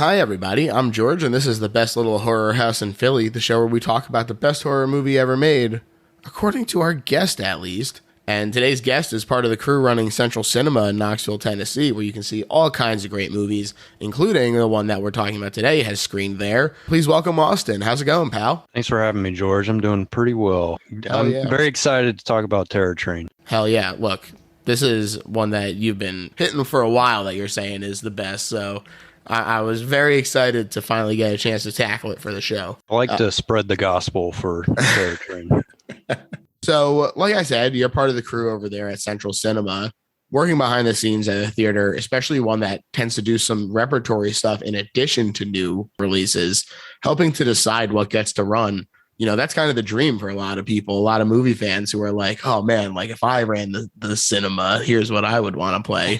Hi, everybody. I'm George, and this is the best little horror house in Philly, the show where we talk about the best horror movie ever made, according to our guest, at least. And today's guest is part of the crew running Central Cinema in Knoxville, Tennessee, where you can see all kinds of great movies, including the one that we're talking about today has screened there. Please welcome Austin. How's it going, pal? Thanks for having me, George. I'm doing pretty well. I'm very excited to talk about Terror Train. Hell yeah. Look, this is one that you've been hitting for a while that you're saying is the best, so I was very excited to finally get a chance to tackle it for the show. I like to spread the gospel for Terror Train. So, like I said, you're part of the crew over there at Central Cinema, working behind the scenes at a theater, especially one that tends to do some repertory stuff in addition to new releases, helping to decide what gets to run. You know, that's kind of the dream for a lot of people, a lot of movie fans who are like, oh man, like if I ran the cinema, here's what I would want to play.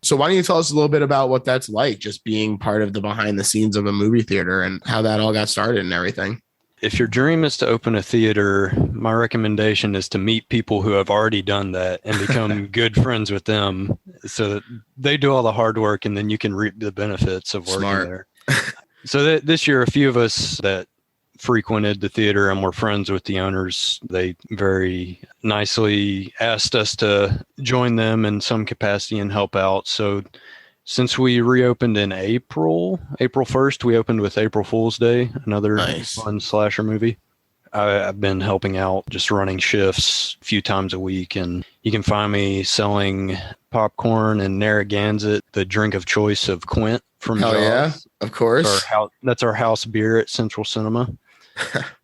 So why don't you tell us a little bit about what that's like, just being part of the behind the scenes of a movie theater and how that all got started and everything? If your dream is to open a theater, my recommendation is to meet people who have already done that and become good friends with them so that they do all the hard work and then you can reap the benefits of working there. So this year, a few of us that frequented the theater and were friends with the owners, they very nicely asked us to join them in some capacity and help out. So since we reopened in April 1st, we opened with April Fool's Day, another fun slasher movie. I've been helping out, just running shifts a few times a week, and you can find me selling popcorn and Narragansett, the drink of choice of Quint from Jaws. Yeah, of course. That's our house beer at Central Cinema.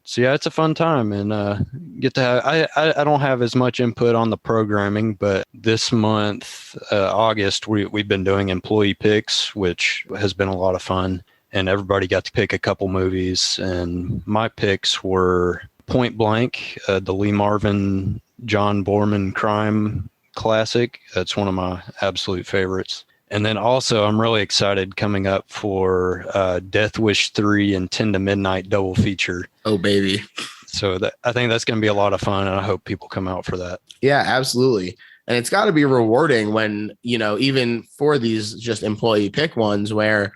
So yeah, it's a fun time, and get to have. I don't have as much input on the programming, but this month, August, we've been doing employee picks, which has been a lot of fun, and everybody got to pick a couple movies, and my picks were Point Blank, the Lee Marvin, John Borman crime classic. That's one of my absolute favorites. And then also, I'm really excited coming up for Death Wish 3 and 10 to Midnight double feature. Oh, baby. So I think that's going to be a lot of fun, and I hope people come out for that. Yeah, absolutely. And it's got to be rewarding when, you know, even for these just employee pick ones where,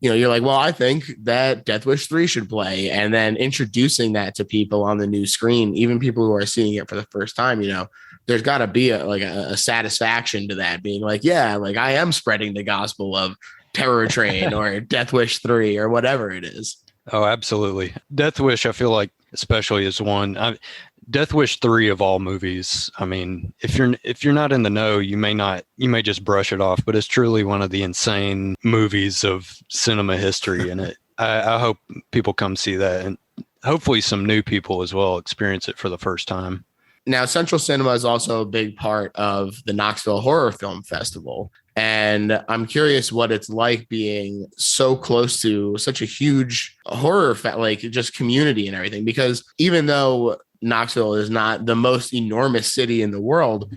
you know, you're like, well, I think that Death Wish 3 should play. And then introducing that to people on the new screen, even people who are seeing it for the first time, you know, there's got to be a satisfaction to that, being like, yeah, like I am spreading the gospel of Terror Train or Death Wish 3 or whatever it is. Oh, absolutely. Death Wish, I feel like especially is one. Death Wish 3 of all movies. I mean, if you're not in the know, you may just brush it off, but it's truly one of the insane movies of cinema history. And I hope people come see that, and hopefully some new people as well experience it for the first time. Now, Central Cinema is also a big part of the Knoxville Horror Film Festival. And I'm curious what it's like being so close to such a huge horror, like just community and everything, because even though Knoxville is not the most enormous city in the world,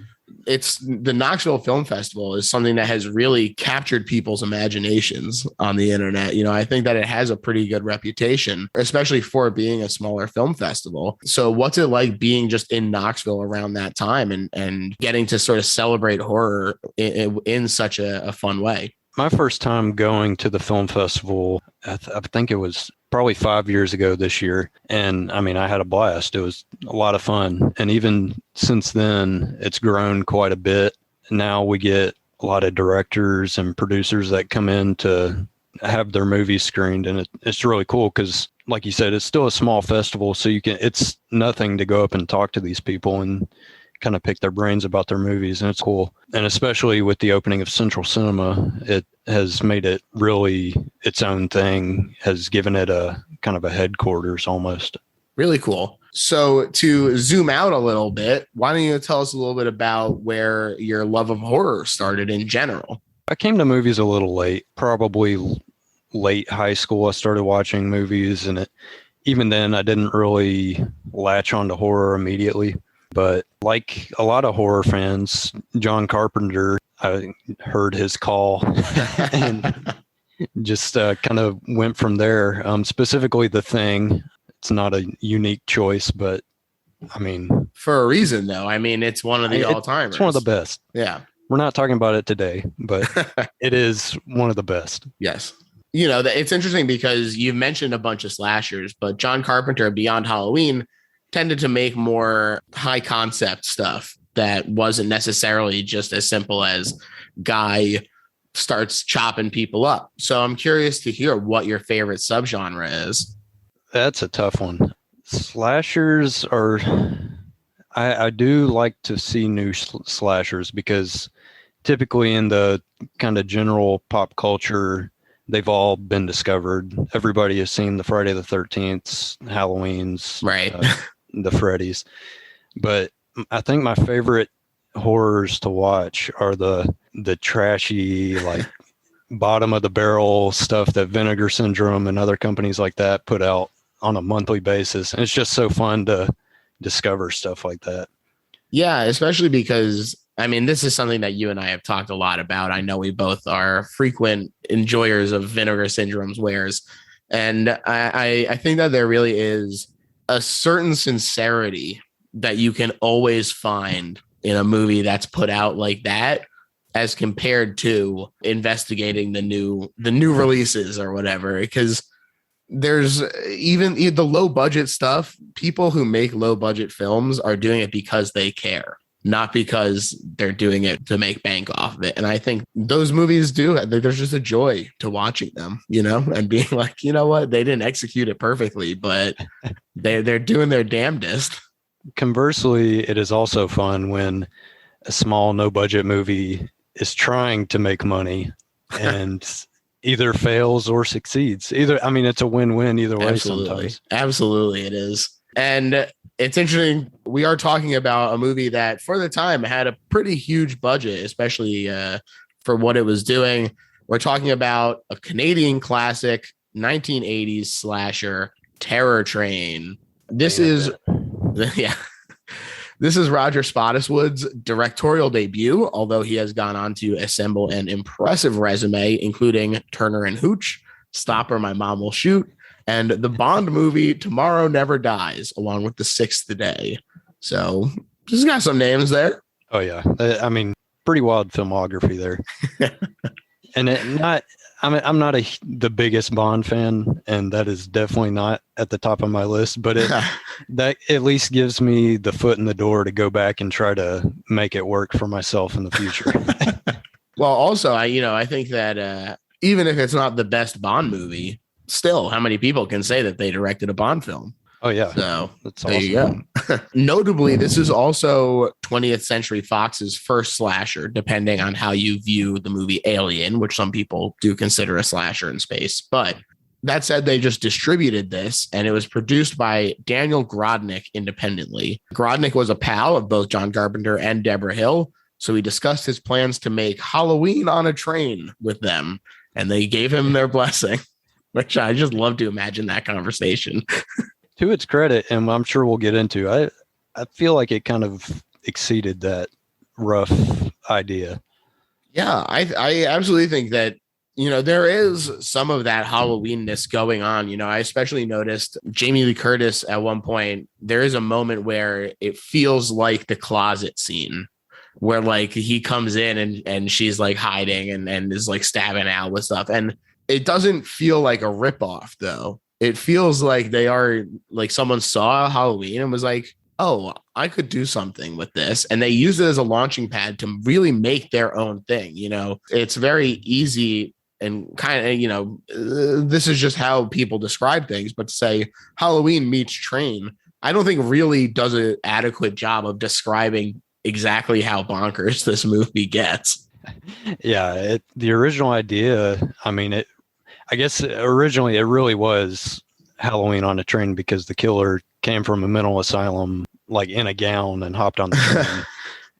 it's the Knoxville Film Festival is something that has really captured people's imaginations on the internet. You know, I think that it has a pretty good reputation, especially for being a smaller film festival. So what's it like being just in Knoxville around that time and getting to sort of celebrate horror in such a fun way? My first time going to the film festival, I think it was probably 5 years ago this year. And I mean, I had a blast. It was a lot of fun. And even since then, it's grown quite a bit. Now we get a lot of directors and producers that come in to have their movies screened. And it's really cool because, like you said, it's still a small festival. So it's nothing to go up and talk to these people and kind of pick their brains about their movies, and it's cool. And especially with the opening of Central Cinema, it has made it really its own thing, has given it a kind of a headquarters almost. Really cool. So to zoom out a little bit, why don't you tell us a little bit about where your love of horror started in general? I came to movies a little late, probably late high school. I started watching movies, and even then I didn't really latch onto horror immediately. But like a lot of horror fans, John Carpenter, I heard his call and just kind of went from there. Specifically The Thing. It's not a unique choice, but I mean... For a reason, though. I mean, it's one of the all-timers. It's one of the best. Yeah. We're not talking about it today, but it is one of the best. Yes. It's interesting because you've mentioned a bunch of slashers, but John Carpenter Beyond Halloween tended to make more high concept stuff that wasn't necessarily just as simple as guy starts chopping people up. So I'm curious to hear what your favorite subgenre is. That's a tough one. Slashers are, I do like to see new slashers because typically in the kind of general pop culture, they've all been discovered. Everybody has seen the Friday the 13th, Halloween's, right? The Freddy's. But I think my favorite horrors to watch are the trashy, like bottom of the barrel stuff that Vinegar Syndrome and other companies like that put out on a monthly basis. And it's just so fun to discover stuff like that. Yeah, especially because this is something that you and I have talked a lot about. I know we both are frequent enjoyers of Vinegar Syndrome's wares. And I think that there really is a certain sincerity that you can always find in a movie that's put out like that, as compared to investigating the new releases or whatever. Because there's even the low budget stuff. People who make low budget films are doing it because they care, not because they're doing it to make bank off of it. And I think those movies there's just a joy to watching them, and being like, you know what, they didn't execute it perfectly, but they're doing their damnedest. Conversely, it is also fun when a small, no budget movie is trying to make money and either fails or succeeds. It's a win-win either way. Sometimes. Absolutely it is. And it's interesting. We are talking about a movie that for the time had a pretty huge budget, especially for what it was doing. We're talking about a Canadian classic, 1980s slasher, Terror Train. This is Roger Spottiswood's directorial debut, although he has gone on to assemble an impressive resume, including Turner and Hooch, Stopper, My Mom Will Shoot, and the Bond movie Tomorrow Never Dies, along with The Sixth Day. So just got some names there. Oh yeah, pretty wild filmography there. And I'm not the biggest Bond fan, and that is definitely not at the top of my list, but that at least gives me the foot in the door to go back and try to make it work for myself in the future. Well, also, I think that even if it's not the best Bond movie, still, how many people can say that they directed a Bond film? Oh, yeah. So that's there awesome. You go. Notably, this is also 20th Century Fox's first slasher, depending on how you view the movie Alien, which some people do consider a slasher in space. But that said, they just distributed this, and it was produced by Daniel Grodnick independently. Grodnick was a pal of both John Carpenter and Deborah Hill, so he discussed his plans to make Halloween on a Train with them, and they gave him their blessing, which I just love to imagine that conversation. To its credit, and I'm sure we'll get into, I feel like it kind of exceeded that rough idea. Yeah, I absolutely think that, there is some of that Halloweenness going on. I especially noticed Jamie Lee Curtis at one point. There is a moment where it feels like the closet scene where like he comes in and she's like hiding and is like stabbing Al with stuff. And it doesn't feel like a ripoff though. It feels like they are like someone saw Halloween and was like, oh, I could do something with this. And they use it as a launching pad to really make their own thing. It's very easy and kind of, this is just how people describe things. But to say Halloween meets Train, I don't think really does an adequate job of describing exactly how bonkers this movie gets. Yeah, the original idea, I guess originally it really was Halloween on a Train because the killer came from a mental asylum, like in a gown, and hopped on the train.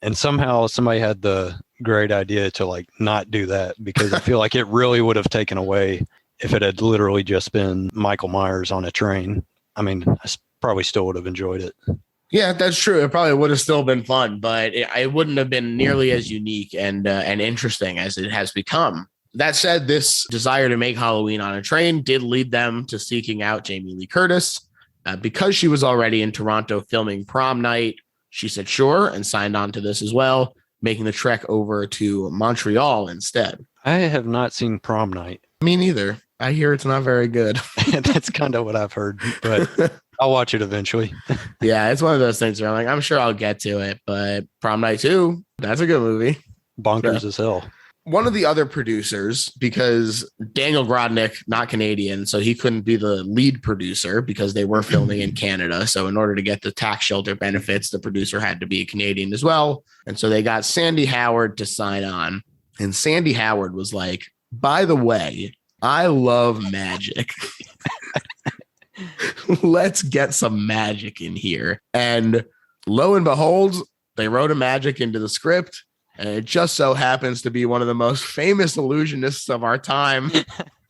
And somehow somebody had the great idea to like not do that, because I feel like it really would have taken away if it had literally just been Michael Myers on a train. I probably still would have enjoyed it. Yeah, that's true. It probably would have still been fun, but it wouldn't have been nearly as unique and interesting as it has become. That said, this desire to make Halloween on a Train did lead them to seeking out Jamie Lee Curtis. Because she was already in Toronto filming Prom Night, she said sure and signed on to this as well, making the trek over to Montreal instead. I have not seen Prom Night. Me neither. I hear it's not very good. That's kind of what I've heard, but I'll watch it eventually. Yeah, it's one of those things where I'm like, I'm sure I'll get to it, but Prom Night 2, that's a good movie. Bonkers as hell. One of the other producers, because Daniel Grodnick, not Canadian, so he couldn't be the lead producer because they were filming in Canada. So in order to get the tax shelter benefits, the producer had to be a Canadian as well. And so they got Sandy Howard to sign on. And Sandy Howard was like, by the way, I love magic. Let's get some magic in here. And lo and behold, they wrote a magic into the script. And it just so happens to be one of the most famous illusionists of our time.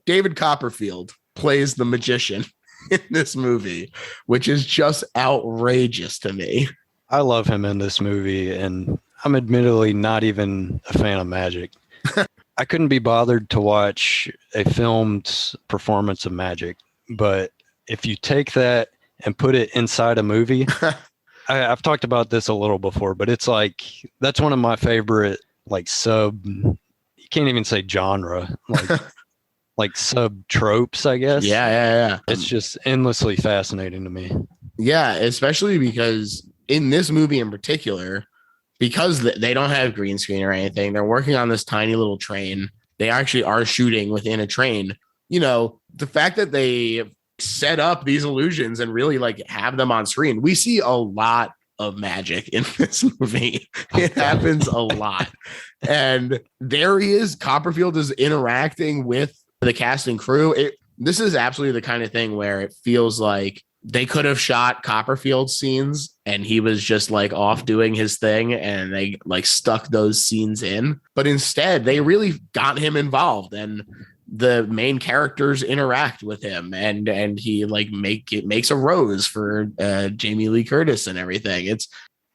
David Copperfield plays the magician in this movie, which is just outrageous to me. I love him in this movie, and I'm admittedly not even a fan of magic. I couldn't be bothered to watch a filmed performance of magic, but if you take that and put it inside a movie, I've talked about this a little before, but it's like, that's one of my favorite, like you can't even say genre, like sub tropes, I guess. Yeah. It's just endlessly fascinating to me. Yeah, especially because in this movie in particular, because they don't have green screen or anything, they're working on this tiny little train. They actually are shooting within a train. You know, the fact that they set up these illusions and really like have them on screen. We see a lot of magic in this movie. It happens a lot. And there he is. Copperfield is interacting with the cast and crew. This is absolutely the kind of thing where it feels like they could have shot Copperfield scenes and he was just like off doing his thing and they like stuck those scenes in. But instead, they really got him involved and the main characters interact with him and he like makes a rose for Jamie Lee Curtis and everything.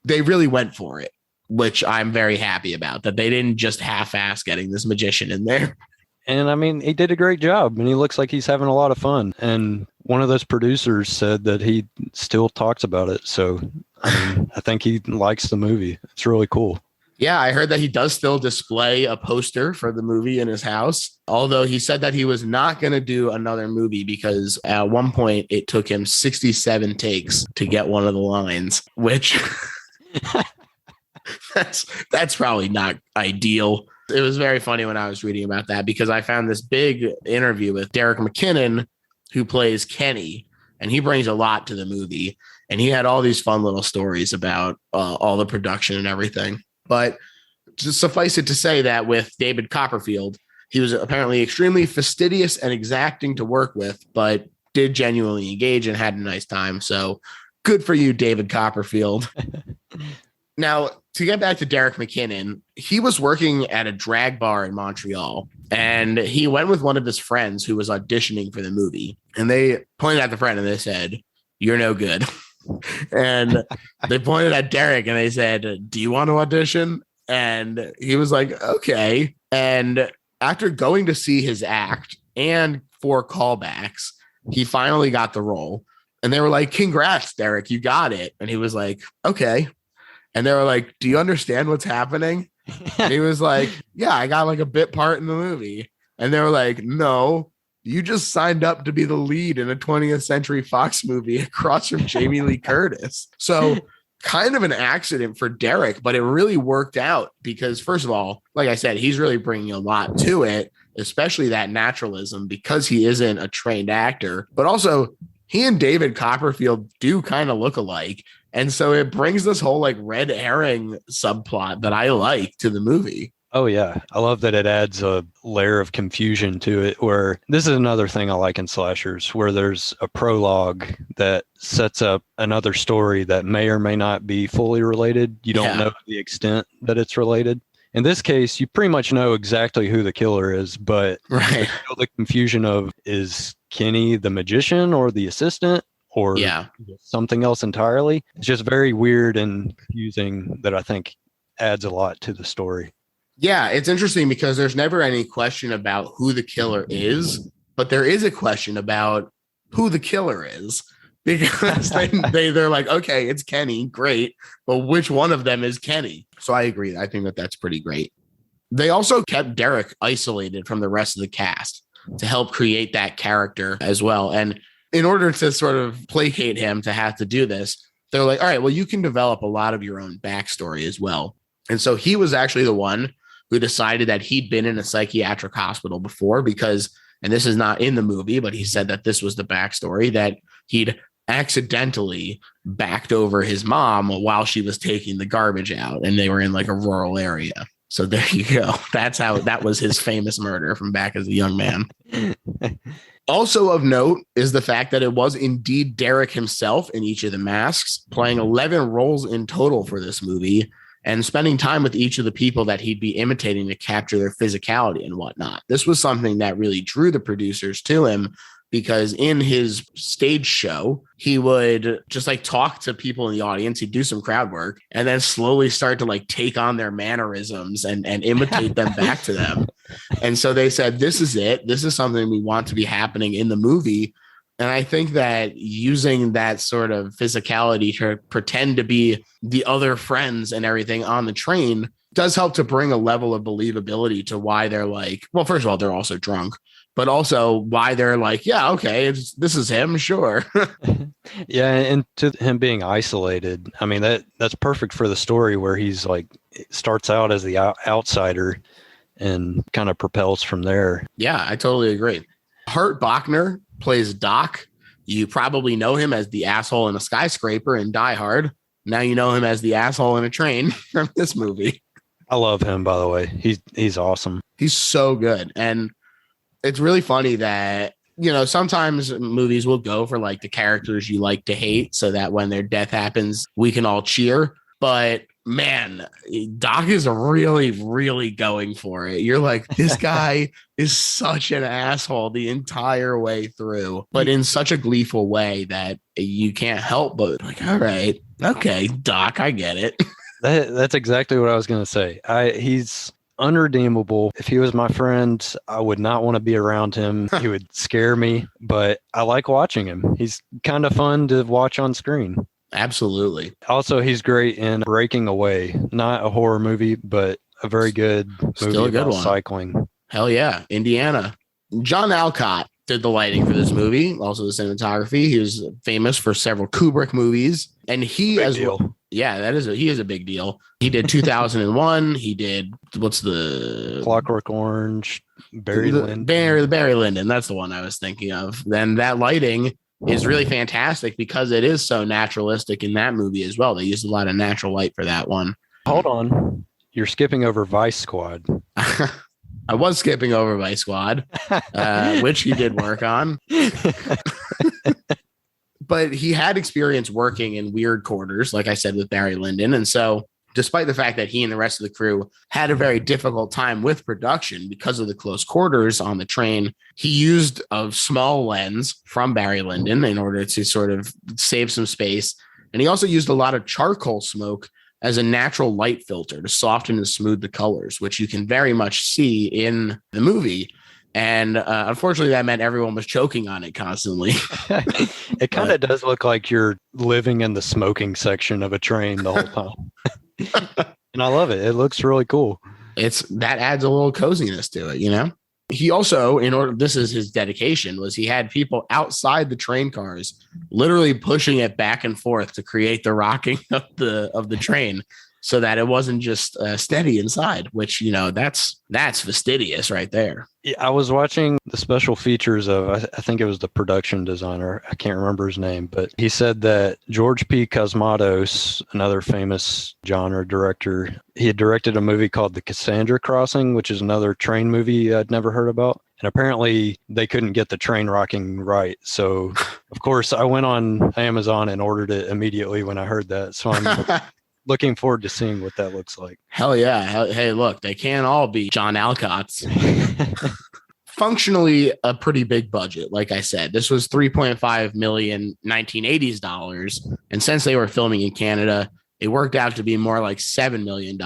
They really went for it, which I'm very happy about, that they didn't just half-ass getting this magician in there. And I mean, he did a great job and he looks like he's having a lot of fun. And one of those producers said that he still talks about it. So I mean, I think he likes the movie. It's really cool. Yeah, I heard that he does still display a poster for the movie in his house, although he said that he was not going to do another movie because at one point it took him 67 takes to get one of the lines, which that's probably not ideal. It was very funny when I was reading about that because I found this big interview with Derek McKinnon, who plays Kenny, and he brings a lot to the movie. And he had all these fun little stories about all the production and everything. But just suffice it to say that with David Copperfield, he was apparently extremely fastidious and exacting to work with, but did genuinely engage and had a nice time. So good for you, David Copperfield. Now, to get back to Derek McKinnon, he was working at a drag bar in Montreal, and he went with one of his friends who was auditioning for the movie. And they pointed at the friend and they said, "You're no good." And they pointed at Derek and they said, "Do you want to audition?" And he was like, "Okay." And after going to see his act and 4 callbacks, he finally got the role. And they were like, "Congrats, Derek, you got it." And he was like, "Okay." And they were like, "Do you understand what's happening?" And he was like, "Yeah, I got like a bit part in the movie." And they were like, "No, you just signed up to be the lead in a 20th Century Fox movie across from Jamie Lee Curtis." So kind of an accident for Derek, but it really worked out because, first of all, like I said, he's really bringing a lot to it, especially that naturalism because he isn't a trained actor. But also, he and David Copperfield do kind of look alike. And so it brings this whole like red herring subplot that I like to the movie. Oh, yeah. I love that it adds a layer of confusion to it, where this is another thing I like in slashers, where there's a prologue that sets up another story that may or may not be fully related. You don't know the extent that it's related. In this case, you pretty much know exactly who the killer is, but the confusion of, is Kenny the magician or the assistant or something else entirely? It's just very weird and confusing that I think adds a lot to the story. Yeah, it's interesting because there's never any question about who the killer is, but there is a question about who the killer is because they're like, okay, it's Kenny, great, but which one of them is Kenny? So I agree. I think that that's pretty great. They also kept Derek isolated from the rest of the cast. to help create that character as well. And in order to sort of placate him to have to do this, they're like, all right, well, you can develop a lot of your own backstory as well. And so he was actually the one who decided that he'd been in a psychiatric hospital before because, and this is not in the movie, but he said that this was the backstory, that he'd accidentally backed over his mom while she was taking the garbage out, and they were in like a rural area. So there you go. That was his famous murder from back as a young man. Also of note is the fact that it was indeed Derek himself in each of the masks, playing 11 roles in total for this movie and spending time with each of the people that he'd be imitating to capture their physicality and whatnot. This was something that really drew the producers to him, because in his stage show, he would just like talk to people in the audience. He'd do some crowd work and then slowly start to like take on their mannerisms and imitate them back to them. And so they said, this is it. This is something we want to be happening in the movie. And I think that using that sort of physicality to pretend to be the other friends and everything on the train does help to bring a level of believability to why they're like, well, first of all, they're also drunk, but also why they're like, yeah, okay, this is him, sure. Yeah, and to him being isolated, I mean, that's perfect for the story where he's like, starts out as the outsider and kind of propels from there. Yeah, I totally agree. Hurt Bachner plays Doc. You probably know him as the asshole in a skyscraper in Die Hard. Now you know him as the asshole in a train from this movie. I love him, by the way. He's awesome. He's so good. And it's really funny that, you know, sometimes movies will go for like the characters you like to hate so that when their death happens, we can all cheer. But man, Doc is really, really going for it. You're like, this guy is such an asshole the entire way through, but in such a gleeful way that you can't help but like, all right, okay, Doc, I get it. That's exactly what I was going to say. He's unredeemable. If he was my friend, I would not want to be around him. He would scare me, but I like watching him. He's kind of fun to watch on screen. Absolutely. Also, he's great in Breaking Away. Not a horror movie, but a very good movie. Still a good one. Cycling. Hell yeah. Indiana. John Alcott did the lighting for this movie, also the cinematography. He was famous for several Kubrick movies, and he Big as deal. well. Yeah, he is a big deal. He did 2001. He did what's the Clockwork Orange, Barry Lyndon. Barry Lyndon. That's the one I was thinking of. Then that lighting is really fantastic because it is so naturalistic in that movie as well. They used a lot of natural light for that one. Hold on. You're skipping over Vice Squad. I was skipping over Vice Squad, which he did work on. But he had experience working in weird quarters, like I said, with Barry Lyndon. And so despite the fact that he and the rest of the crew had a very difficult time with production because of the close quarters on the train, he used a small lens from Barry Lyndon in order to sort of save some space. And he also used a lot of charcoal smoke as a natural light filter to soften and smooth the colors, which you can very much see in the movie. And unfortunately, that meant everyone was choking on it constantly. It kind of does look like you're living in the smoking section of a train the whole time. And I love it. It looks really cool. That adds a little coziness to it, you know? He also, this is his dedication, was he had people outside the train cars literally pushing it back and forth to create the rocking of the train so that it wasn't just steady inside, which, you know, that's fastidious right there. Yeah, I was watching the special features of, I think it was the production designer. I can't remember his name, but he said that George P. Cosmatos, another famous genre director, he had directed a movie called The Cassandra Crossing, which is another train movie I'd never heard about. And apparently they couldn't get the train rocking right. So, of course, I went on Amazon and ordered it immediately when I heard that. So I'm looking forward to seeing what that looks like. Hell yeah. Hey, look, they can't all be John Alcott's. Functionally a pretty big budget. Like I said, this was 3.5 million 1980s dollars. And since they were filming in Canada, it worked out to be more like $7 million.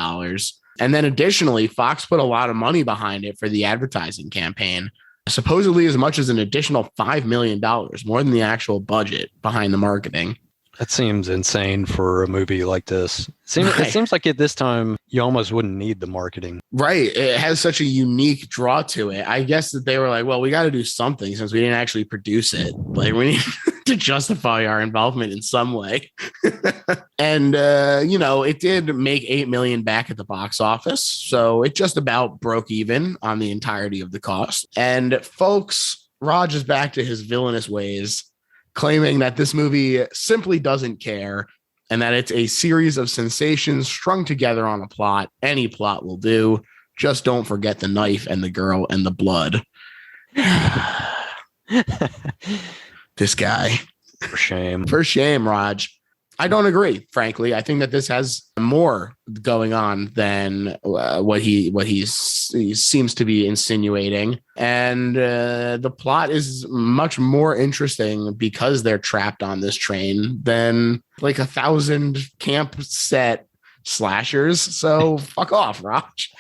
And then additionally, Fox put a lot of money behind it for the advertising campaign, supposedly as much as an additional $5 million, more than the actual budget behind the marketing. That seems insane for a movie like this. Right. It seems like at this time, you almost wouldn't need the marketing. Right. It has such a unique draw to it. I guess that they were like, well, we got to do something since we didn't actually produce it. Like, we need to justify our involvement in some way. And, it did make 8 million back at the box office. So it just about broke even on the entirety of the cost. And folks, Raj is back to his villainous ways, claiming that this movie simply doesn't care and that it's a series of sensations strung together on a plot. Any plot will do. Just don't forget the knife and the girl and the blood. This guy. For shame. For shame, Raj. I don't agree, frankly. I think that this has more going on than what he seems to be insinuating. And the plot is much more interesting because they're trapped on this train than like 1,000 camp set slashers. So fuck off, Raj.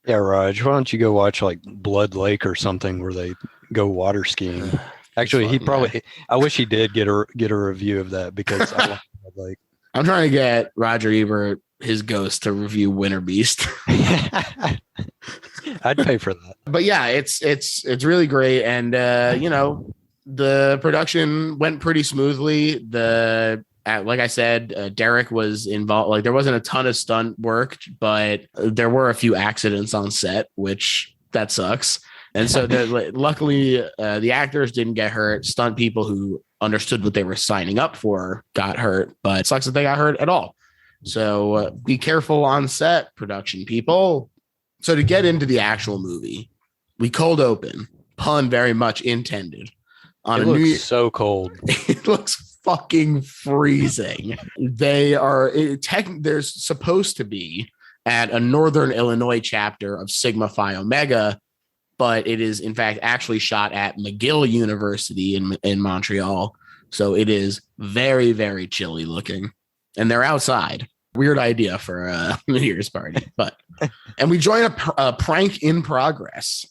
Yeah, Raj, why don't you go watch like Blood Lake or something where they go water skiing? Actually, I wish he did get a review of that because I want like. I'm trying to get Roger Ebert, his ghost, to review Winter Beast. I'd pay for that. But yeah, it's really great, and the production went pretty smoothly. Like I said, Derek was involved. Like, there wasn't a ton of stunt work, but there were a few accidents on set, which that sucks. And so luckily, the actors didn't get hurt. Stunt people who understood what they were signing up for got hurt, but it sucks that they got hurt at all. So be careful on set, production people. So to get into the actual movie, we cold open, pun very much intended. It looks so cold. It looks fucking freezing. They're supposed to be at a Northern Illinois chapter of Sigma Phi Omega, but it is in fact actually shot at McGill University in Montreal. So it is very, very chilly looking, and they're outside. Weird idea for a New Year's party, and we join a prank in progress.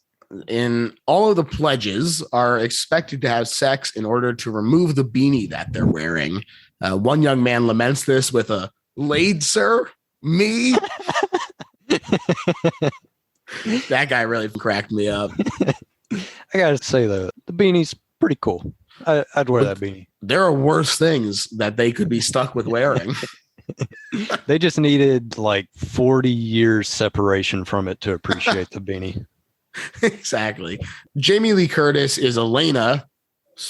In all of the pledges are expected to have sex in order to remove the beanie that they're wearing. One young man laments this with a "Laid, sir? Me?" That guy really cracked me up. I gotta say though, the beanie's pretty cool. I'd wear that beanie. There are worse things that they could be stuck with wearing. They just needed like 40 years separation from it to appreciate the beanie. Exactly. Jamie Lee Curtis is Elena.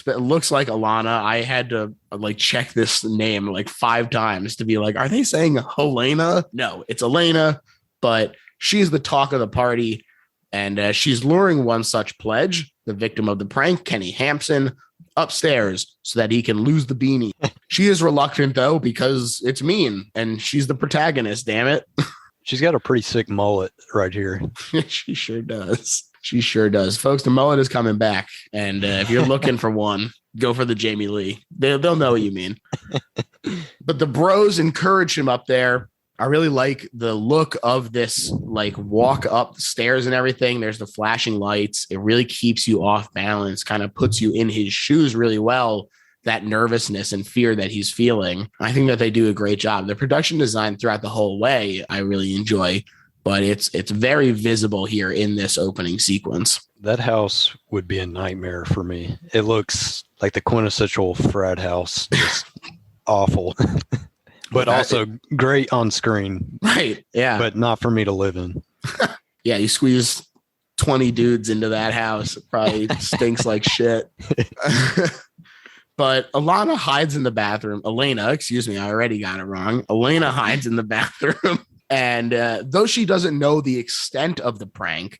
Looks like Alana. I had to check this name like 5 times to be like, are they saying Helena? No, it's Elena, but she's the talk of the party, and she's luring one such pledge, the victim of the prank, Kenny Hampson, upstairs so that he can lose the beanie. She is reluctant, though, because it's mean, and she's the protagonist, damn it. She's got a pretty sick mullet right here. She sure does. She sure does. Folks, the mullet is coming back, and if you're looking for one, go for the Jamie Lee. They'll know what you mean. But the bros encourage him up there. I really like the look of this, like, walk up the stairs and everything. There's the flashing lights. It really keeps you off balance, kind of puts you in his shoes really well, that nervousness and fear that he's feeling. I think that they do a great job. The production design throughout the whole way, I really enjoy, but it's very visible here in this opening sequence. That house would be a nightmare for me. It looks like the quintessential frat house, just awful. But also great on screen. Right. Yeah. But not for me to live in. Yeah. You squeeze 20 dudes into that house. It probably stinks like shit. But Alana hides in the bathroom. Elena, excuse me. I already got it wrong. Elena hides in the bathroom. And though she doesn't know the extent of the prank,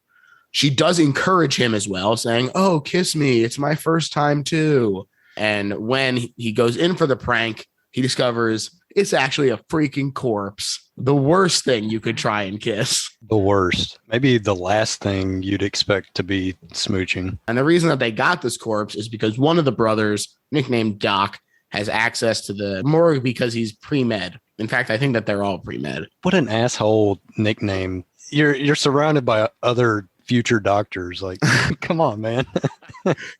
she does encourage him as well, saying, "Oh, kiss me. It's my first time too." And when he goes in for the prank, he discovers it's actually a freaking corpse. The worst thing you could try and kiss. The worst. Maybe the last thing you'd expect to be smooching. And the reason that they got this corpse is because one of the brothers, nicknamed Doc, has access to the morgue because he's pre-med. In fact, I think that they're all pre-med. What an asshole nickname. You're surrounded by other future doctors. Like, come on, man.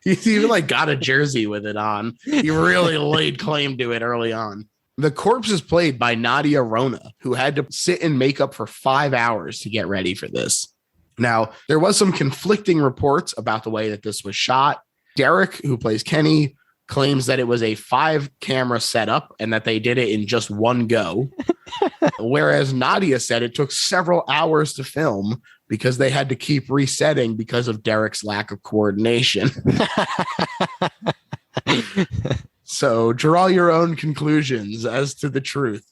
He's even like got a jersey with it on. He really laid claim to it early on. The corpse is played by Nadia Rona, who had to sit in makeup for 5 hours to get ready for this. Now, there was some conflicting reports about the way that this was shot. Derek, who plays Kenny, claims that it was a 5-camera setup and that they did it in just one go. Whereas Nadia said it took several hours to film because they had to keep resetting because of Derek's lack of coordination. So draw your own conclusions as to the truth.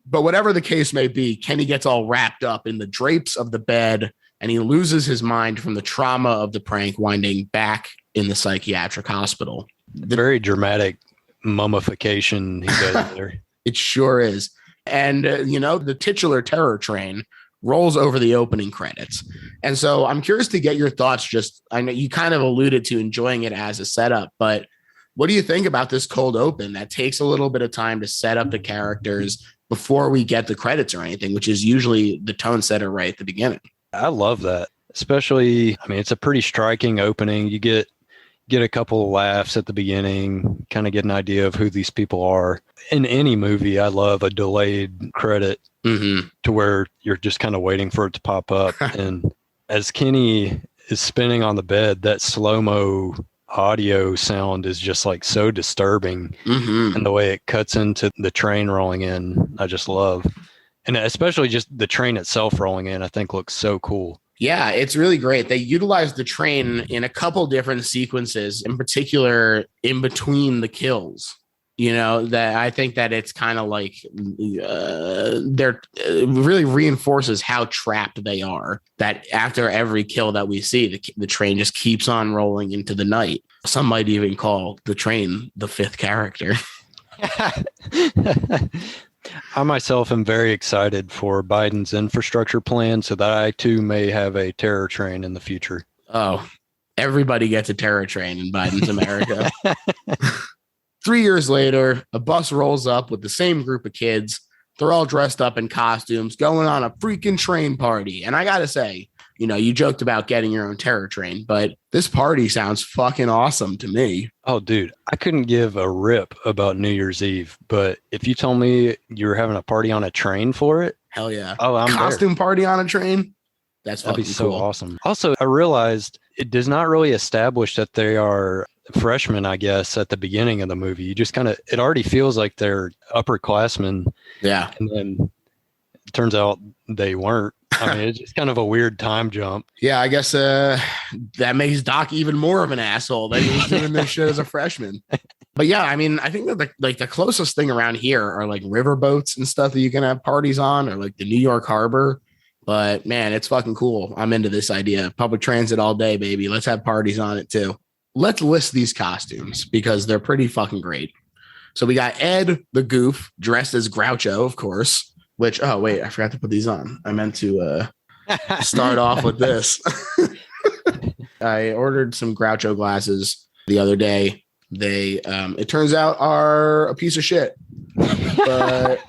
But whatever the case may be, Kenny gets all wrapped up in the drapes of the bed and he loses his mind from the trauma of the prank, winding back in the psychiatric hospital. Very dramatic mummification he does there. It sure is. And, the titular terror train rolls over the opening credits. And so I'm curious to get your thoughts. I know you kind of alluded to enjoying it as a setup, but what do you think about this cold open that takes a little bit of time to set up the characters before we get the credits or anything, which is usually the tone setter right at the beginning? I love that. Especially, it's a pretty striking opening. You get a couple of laughs at the beginning, kind of get an idea of who these people are. In any movie, I love a delayed credit to where you're just kind of waiting for it to pop up. And as Kenny is spinning on the bed, that slow-mo audio sound is just like so disturbing. And the way it cuts into the train rolling in, I just love. And especially just the train itself rolling in, I think looks so cool. Yeah, it's really great. They utilized the train in a couple different sequences, in particular in between the kills. That I think that it's kind of like it really reinforces how trapped they are, that after every kill that we see, the train just keeps on rolling into the night. Some might even call the train the fifth character. I myself am very excited for Biden's infrastructure plan so that I too may have a terror train in the future. Oh, everybody gets a terror train in Biden's America. 3 years later, a bus rolls up with the same group of kids. They're all dressed up in costumes going on a freaking train party. And I got to say, you joked about getting your own terror train, but this party sounds fucking awesome to me. Oh, dude, I couldn't give a rip about New Year's Eve, but if you told me you were having a party on a train for it, hell yeah. Oh, I'm costume there. Party on a train. That'd be so cool. Awesome. Also, I realized it does not really establish that they are freshmen, I guess, at the beginning of the movie. You just it already feels like they're upperclassmen. Yeah. And then it turns out they weren't. It's just kind of a weird time jump. Yeah, I guess that makes Doc even more of an asshole that he was doing this shit as a freshman. But yeah, I think that the closest thing around here are like riverboats and stuff that you can have parties on, or like the New York Harbor. But man, it's fucking cool. I'm into this idea. Public transit all day, baby. Let's have parties on it too. Let's list these costumes because they're pretty fucking great. So we got Ed the Goof dressed as Groucho, of course. Which, oh, wait, I forgot to put these on. I meant to start off with this. I ordered some Groucho glasses the other day. They, it turns out, are a piece of shit. But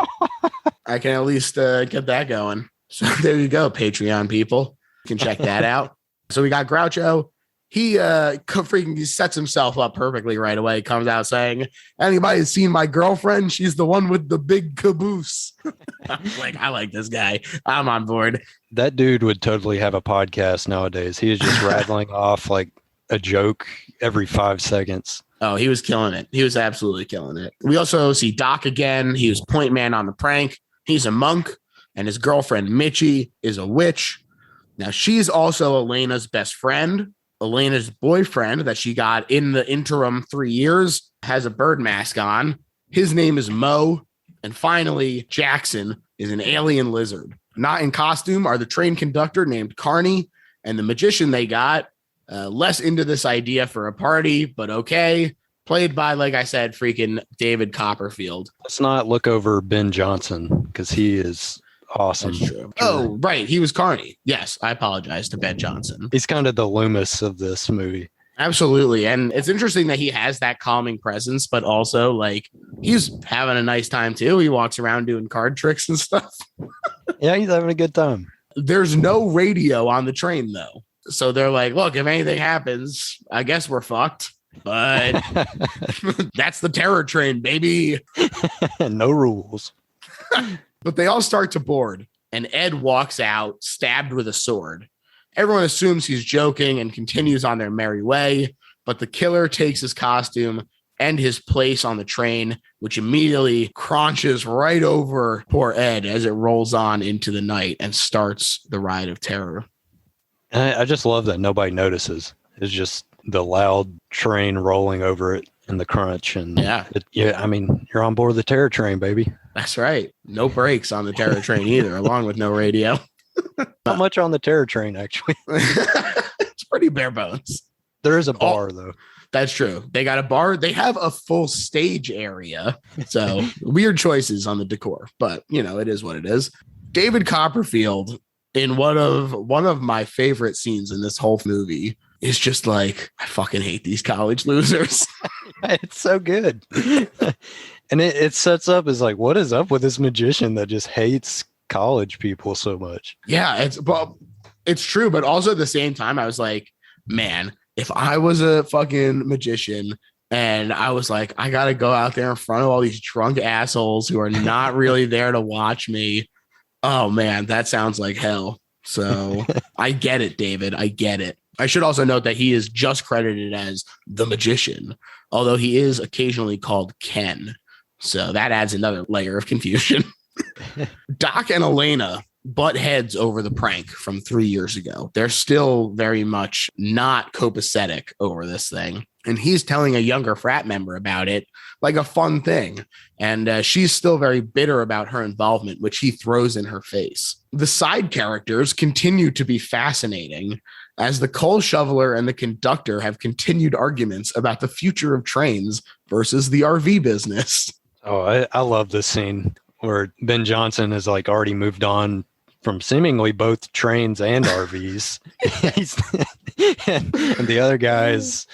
I can at least get that going. So there you go, Patreon people. You can check that out. So we got Groucho. He freaking sets himself up perfectly right away. Comes out saying, "Anybody seen my girlfriend? She's the one with the big caboose." I like this guy. I'm on board. That dude would totally have a podcast nowadays. He is just rattling off like a joke every 5 seconds. Oh, he was killing it. He was absolutely killing it. We also see Doc again. He was point man on the prank. He's a monk, and his girlfriend Mitchie is a witch. Now she's also Elena's best friend. Elena's boyfriend that she got in the interim 3 years has a bird mask on. His name is Mo. And finally, Jackson is an alien lizard. Not in costume are the train conductor named Carney and the magician they got. Less into this idea for a party, but okay. Played by, like I said, freaking David Copperfield. Let's not look over Ben Johnson because he is awesome. That's true. Oh, right. He was Carney. Yes. I apologize to Ben Johnson. He's kind of the Loomis of this movie. Absolutely. And it's interesting that he has that calming presence, but also like he's having a nice time too. He walks around doing card tricks and stuff. Yeah, he's having a good time. There's no radio on the train though. So they're like, look, if anything happens, I guess we're fucked. But that's the terror train, baby. No rules. But they all start to board, and Ed walks out, stabbed with a sword. Everyone assumes he's joking and continues on their merry way, but the killer takes his costume and his place on the train, which immediately crunches right over poor Ed as it rolls on into the night and starts the ride of terror. I just love that nobody notices. It's just the loud train rolling over it and the crunch. And I mean, you're on board the terror train, baby. That's right. No brakes on the terror train either, along with no radio. Not much on the terror train, actually. It's pretty bare bones. There is a bar, though. That's true. They got a bar. They have a full stage area. So weird choices on the decor, but it is what it is. David Copperfield, in one of my favorite scenes in this whole movie, is just like, I fucking hate these college losers. It's so good. And it sets up as like, what is up with this magician that just hates college people so much? Yeah, it's true. But also at the same time, I was like, man, if I was a fucking magician and I was like, I got to go out there in front of all these drunk assholes who are not really there to watch me. Oh, man, that sounds like hell. So I get it, David. I get it. I should also note that he is just credited as the magician, although he is occasionally called Ken. So that adds another layer of confusion. Doc and Elena butt heads over the prank from 3 years ago. They're still very much not copacetic over this thing. And he's telling a younger frat member about it like a fun thing. And she's still very bitter about her involvement, which he throws in her face. The side characters continue to be fascinating as the coal shoveler and the conductor have continued arguments about the future of trains versus the RV business. Oh, I love this scene where Ben Johnson has like already moved on from seemingly both trains and RVs. and the other guy is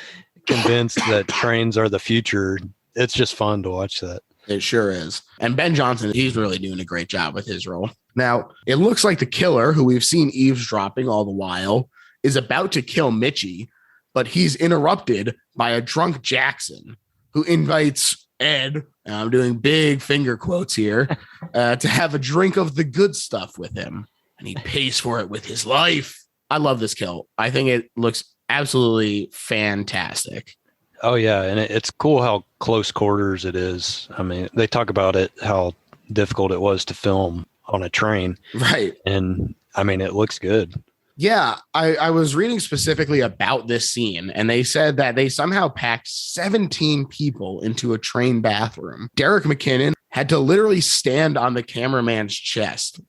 convinced that trains are the future. It's just fun to watch that. It sure is. And Ben Johnson, he's really doing a great job with his role. Now, it looks like the killer, who we've seen eavesdropping all the while, is about to kill Mitchie, but he's interrupted by a drunk Jackson who invites Ed, and I'm doing big finger quotes here, to have a drink of the good stuff with him. And he pays for it with his life. I love this kill. I think it looks absolutely fantastic. Oh, yeah. And it's cool how close quarters it is. I mean, they talk about it, how difficult it was to film on a train. Right. And I mean, it looks good. Yeah, I was reading specifically about this scene, and they said that they somehow packed 17 people into a train bathroom. Derek McKinnon had to literally stand on the cameraman's chest,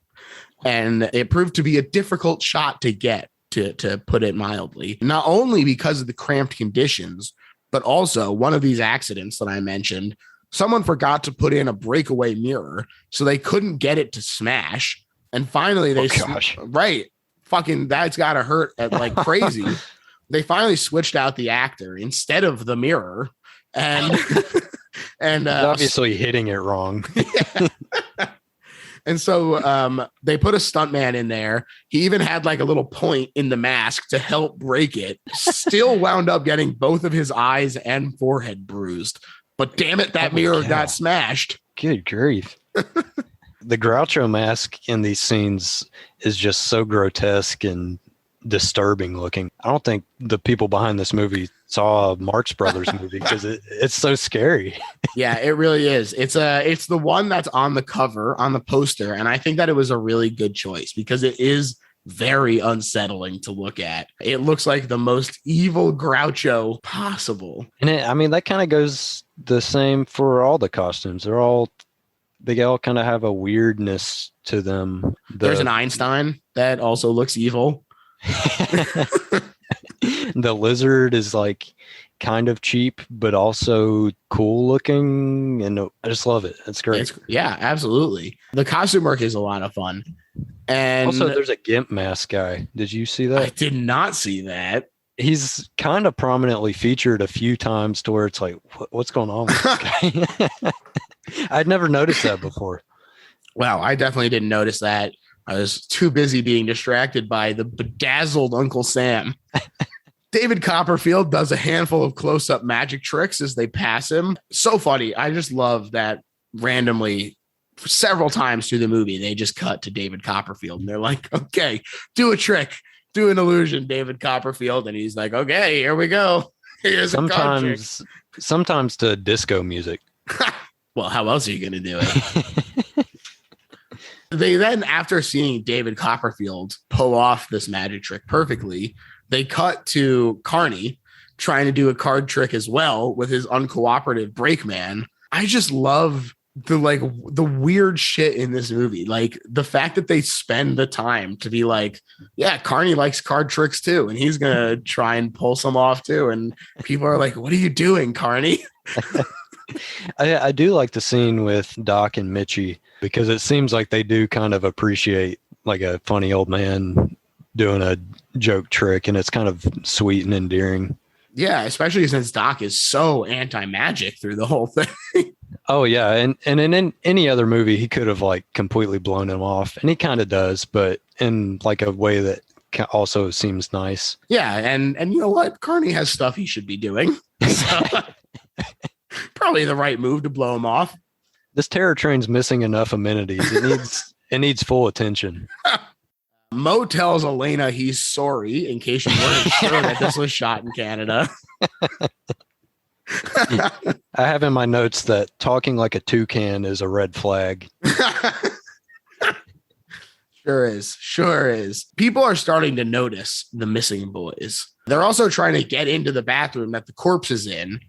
and it proved to be a difficult shot to get, to put it mildly, not only because of the cramped conditions, but also one of these accidents that I mentioned, someone forgot to put in a breakaway mirror, so they couldn't get it to smash. And finally, right. Fucking that's gotta hurt like crazy. They finally switched out the actor instead of the mirror, and obviously hitting it wrong. Yeah. And so they put a stuntman in there. He even had like a little point in the mask to help break it. Still wound up getting both of his eyes and forehead bruised. But damn it, that mirror got smashed. Good grief. The Groucho mask in these scenes is just so grotesque and disturbing looking. I don't think the people behind this movie saw a Marx Brothers movie because it's so scary. Yeah, it really is. It's the one that's on the cover, on the poster, and I think that it was a really good choice because it is very unsettling to look at. It looks like the most evil Groucho possible. And that kind of goes the same for all the costumes. They all kind of have a weirdness to them. There's an Einstein that also looks evil. The lizard is like kind of cheap, but also cool looking. And I just love it. It's great. Yeah, absolutely. The costume work is a lot of fun. And also there's a GIMP mask guy. Did you see that? I did not see that. He's kind of prominently featured a few times to where it's like, what's going on with this guy? I'd never noticed that before. Wow, I definitely didn't notice that. I was too busy being distracted by the bedazzled Uncle Sam. David Copperfield does a handful of close-up magic tricks as they pass him. So funny. I just love that randomly several times through the movie, they just cut to David Copperfield and they're like, okay, do a trick, do an illusion, David Copperfield. And he's like, okay, here we go. Here's sometimes to disco music. Well, how else are you going to do it? They then, after seeing David Copperfield pull off this magic trick perfectly, they cut to Carney trying to do a card trick as well with his uncooperative brakeman. I just love the weird shit in this movie. Like the fact that they spend the time to be like, yeah, Carney likes card tricks too. And he's going to try and pull some off too. And people are like, what are you doing, Carney? I do like the scene with Doc and Mitchie because it seems like they do kind of appreciate like a funny old man doing a joke trick, and it's kind of sweet and endearing. Yeah, especially since Doc is so anti-magic through the whole thing. Oh yeah, and in any other movie he could have like completely blown him off, and he kind of does, but in like a way that also seems nice. Yeah, and you know what? Carney has stuff he should be doing. So, probably the right move to blow him off. This terror train's missing enough amenities. It needs full attention. Mo tells Elena he's sorry in case you weren't sure that this was shot in Canada. I have in my notes that talking like a toucan is a red flag. Sure is. People are starting to notice the missing boys. They're also trying to get into the bathroom that the corpse is in.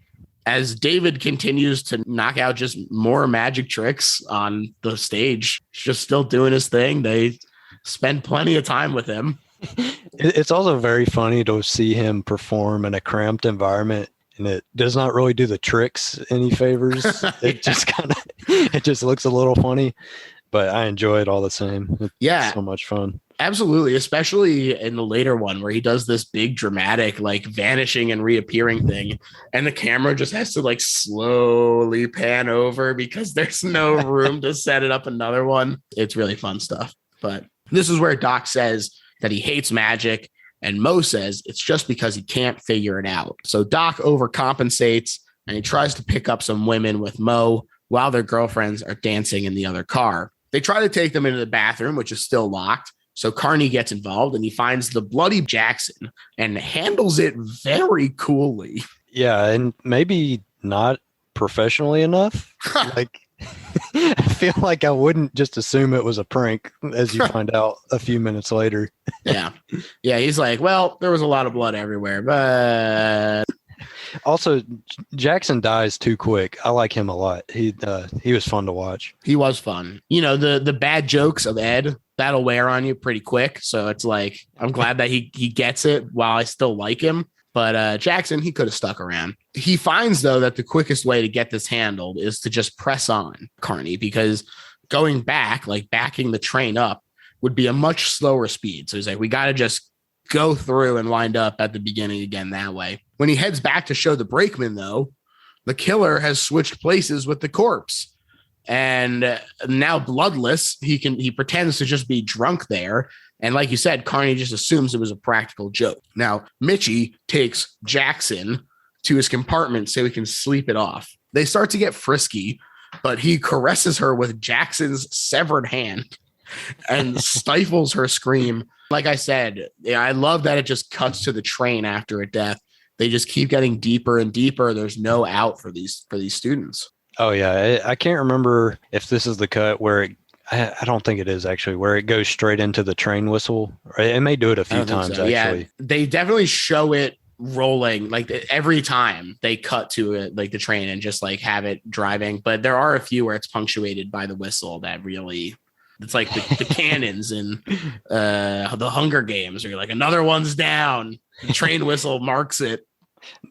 As David continues to knock out just more magic tricks on the stage, he's just still doing his thing. They spend plenty of time with him. It's also very funny to see him perform in a cramped environment, and it does not really do the tricks any favors. It just looks a little funny, but I enjoy it all the same. It's so much fun. Absolutely, especially in the later one where he does this big dramatic like vanishing and reappearing thing, and the camera just has to like slowly pan over because there's no room to set it up another one. It's really fun stuff. But this is where Doc says that he hates magic, and Mo says it's just because he can't figure it out. So Doc overcompensates, and he tries to pick up some women with Mo while their girlfriends are dancing in the other car. They try to take them into the bathroom, which is still locked. So Carney gets involved, and he finds the bloody Jackson and handles it very coolly. Yeah, and maybe not professionally enough. Like, I feel like I wouldn't just assume it was a prank, as you find out a few minutes later. Yeah. He's like, well, there was a lot of blood everywhere, but also Jackson dies too quick. I like him a lot. He was fun to watch. He was fun. You know, the bad jokes of Ed, that'll wear on you pretty quick. So it's like, I'm glad that he gets it while I still like him. But Jackson, he could have stuck around. He finds, though, that the quickest way to get this handled is to just press on Carney, because going back, like backing the train up, would be a much slower speed. So he's like, we got to just go through and wind up at the beginning again that way. When he heads back to show the brakeman, though, the killer has switched places with the corpse. And now bloodless, he pretends to just be drunk there. And like you said, Carney just assumes it was a practical joke. Now, Mitchie takes Jackson to his compartment so he can sleep it off. They start to get frisky, but he caresses her with Jackson's severed hand and stifles her scream. Like I said, I love that it just cuts to the train after a death. They just keep getting deeper and deeper. There's no out for these students. Oh, yeah. I can't remember if this is the cut where I don't think it is actually, where it goes straight into the train whistle. It may do it a few times, so. actually. Yeah, they definitely show it rolling, like every time they cut to it, like the train, and just like have it driving. But there are a few where it's punctuated by the whistle that really, it's like the cannons in the Hunger Games, where you're like, another one's down. The train whistle marks it.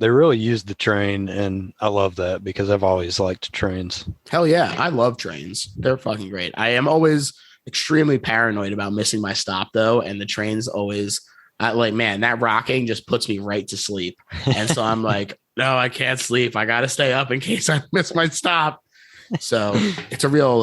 They really used the train, and I love that because I've always liked trains. Hell yeah, I love trains. They're fucking great. I am always extremely paranoid about missing my stop, though, and the train's always man, that rocking just puts me right to sleep. And so I'm like, no, I can't sleep. I got to stay up in case I miss my stop. So it's a real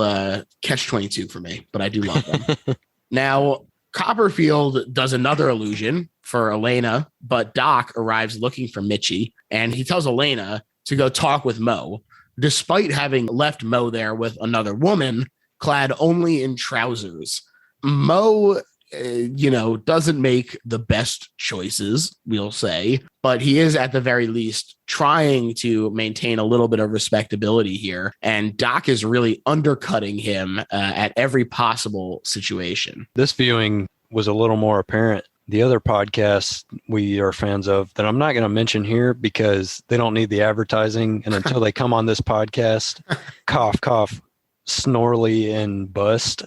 catch-22 for me, but I do love them. Now, Copperfield does another illusion for Elena, but Doc arrives looking for Mitchie, and he tells Elena to go talk with Mo, despite having left Mo there with another woman clad only in trousers. Mo, doesn't make the best choices, we'll say, but he is at the very least trying to maintain a little bit of respectability here. And Doc is really undercutting him at every possible situation. This viewing was a little more apparent. The other podcasts we are fans of that I'm not going to mention here because they don't need the advertising. And until they come on this podcast, cough, cough, Snorley and Bust.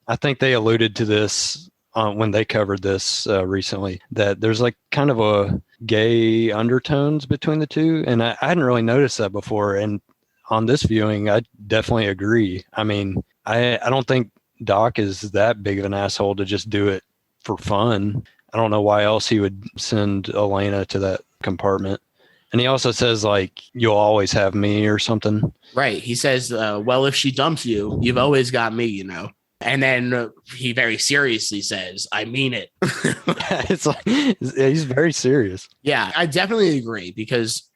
I think they alluded to this when they covered this recently, that there's like kind of a gay undertones between the two. And I hadn't really noticed that before. And on this viewing, I definitely agree. I mean, I don't think Doc is that big of an asshole to just do it for fun. I don't know why else he would send Elena to that compartment. And he also says, like, you'll always have me or something. Right. He says, well, if she dumps you, you've always got me, you know. And then he very seriously says, I mean it. It's like, he's very serious. Yeah, I definitely agree, because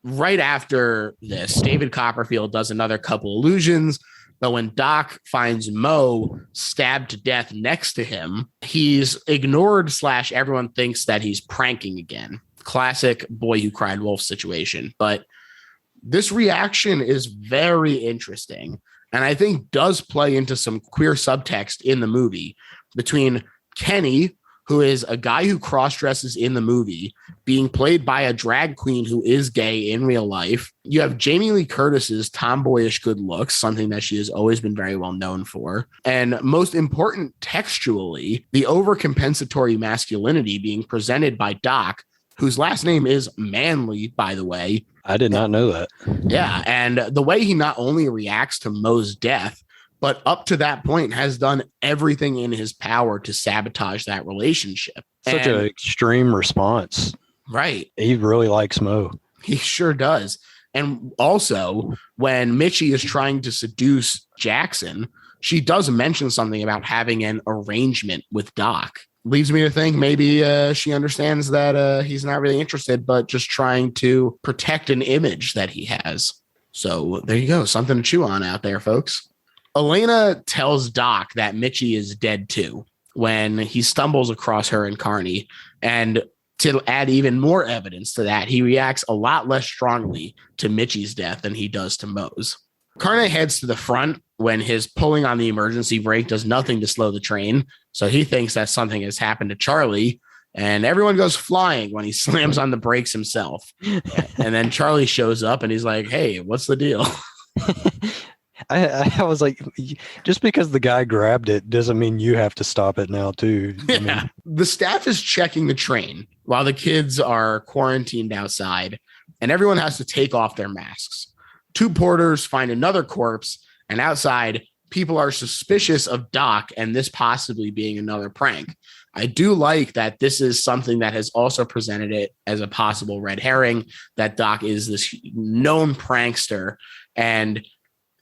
right after this, David Copperfield does another couple illusions. But when Doc finds Mo stabbed to death next to him, he's ignored / everyone thinks that he's pranking again. Classic Boy Who Cried Wolf situation. But this reaction is very interesting, and I think does play into some queer subtext in the movie between Kenny, who is a guy who cross-dresses in the movie, being played by a drag queen who is gay in real life. You have Jamie Lee Curtis's tomboyish good looks, something that she has always been very well known for. And most important, textually, the overcompensatory masculinity being presented by Doc, whose last name is Manley, by the way. I did not know that. Yeah, and the way he not only reacts to Mo's death, but up to that point has done everything in his power to sabotage that relationship. Such an extreme response. Right. He really likes Mo. He sure does. And also, when Mitchie is trying to seduce Jackson, she does mention something about having an arrangement with Doc. Leads me to think maybe she understands that he's not really interested, but just trying to protect an image that he has. So there you go. Something to chew on out there, folks. Elena tells Doc that Mitchie is dead too when he stumbles across her and Carney. And to add even more evidence to that, he reacts a lot less strongly to Mitchie's death than he does to Mo's. Carney heads to the front when his pulling on the emergency brake does nothing to slow the train. So he thinks that something has happened to Charlie, and everyone goes flying when he slams on the brakes himself. And then Charlie shows up and he's like, hey, what's the deal? I was like, just because the guy grabbed it doesn't mean you have to stop it now, too. I mean, the staff is checking the train while the kids are quarantined outside, and everyone has to take off their masks. Two porters find another corpse, and outside, people are suspicious of Doc and this possibly being another prank. I do like that this is something that has also presented it as a possible red herring, that Doc is this known prankster, and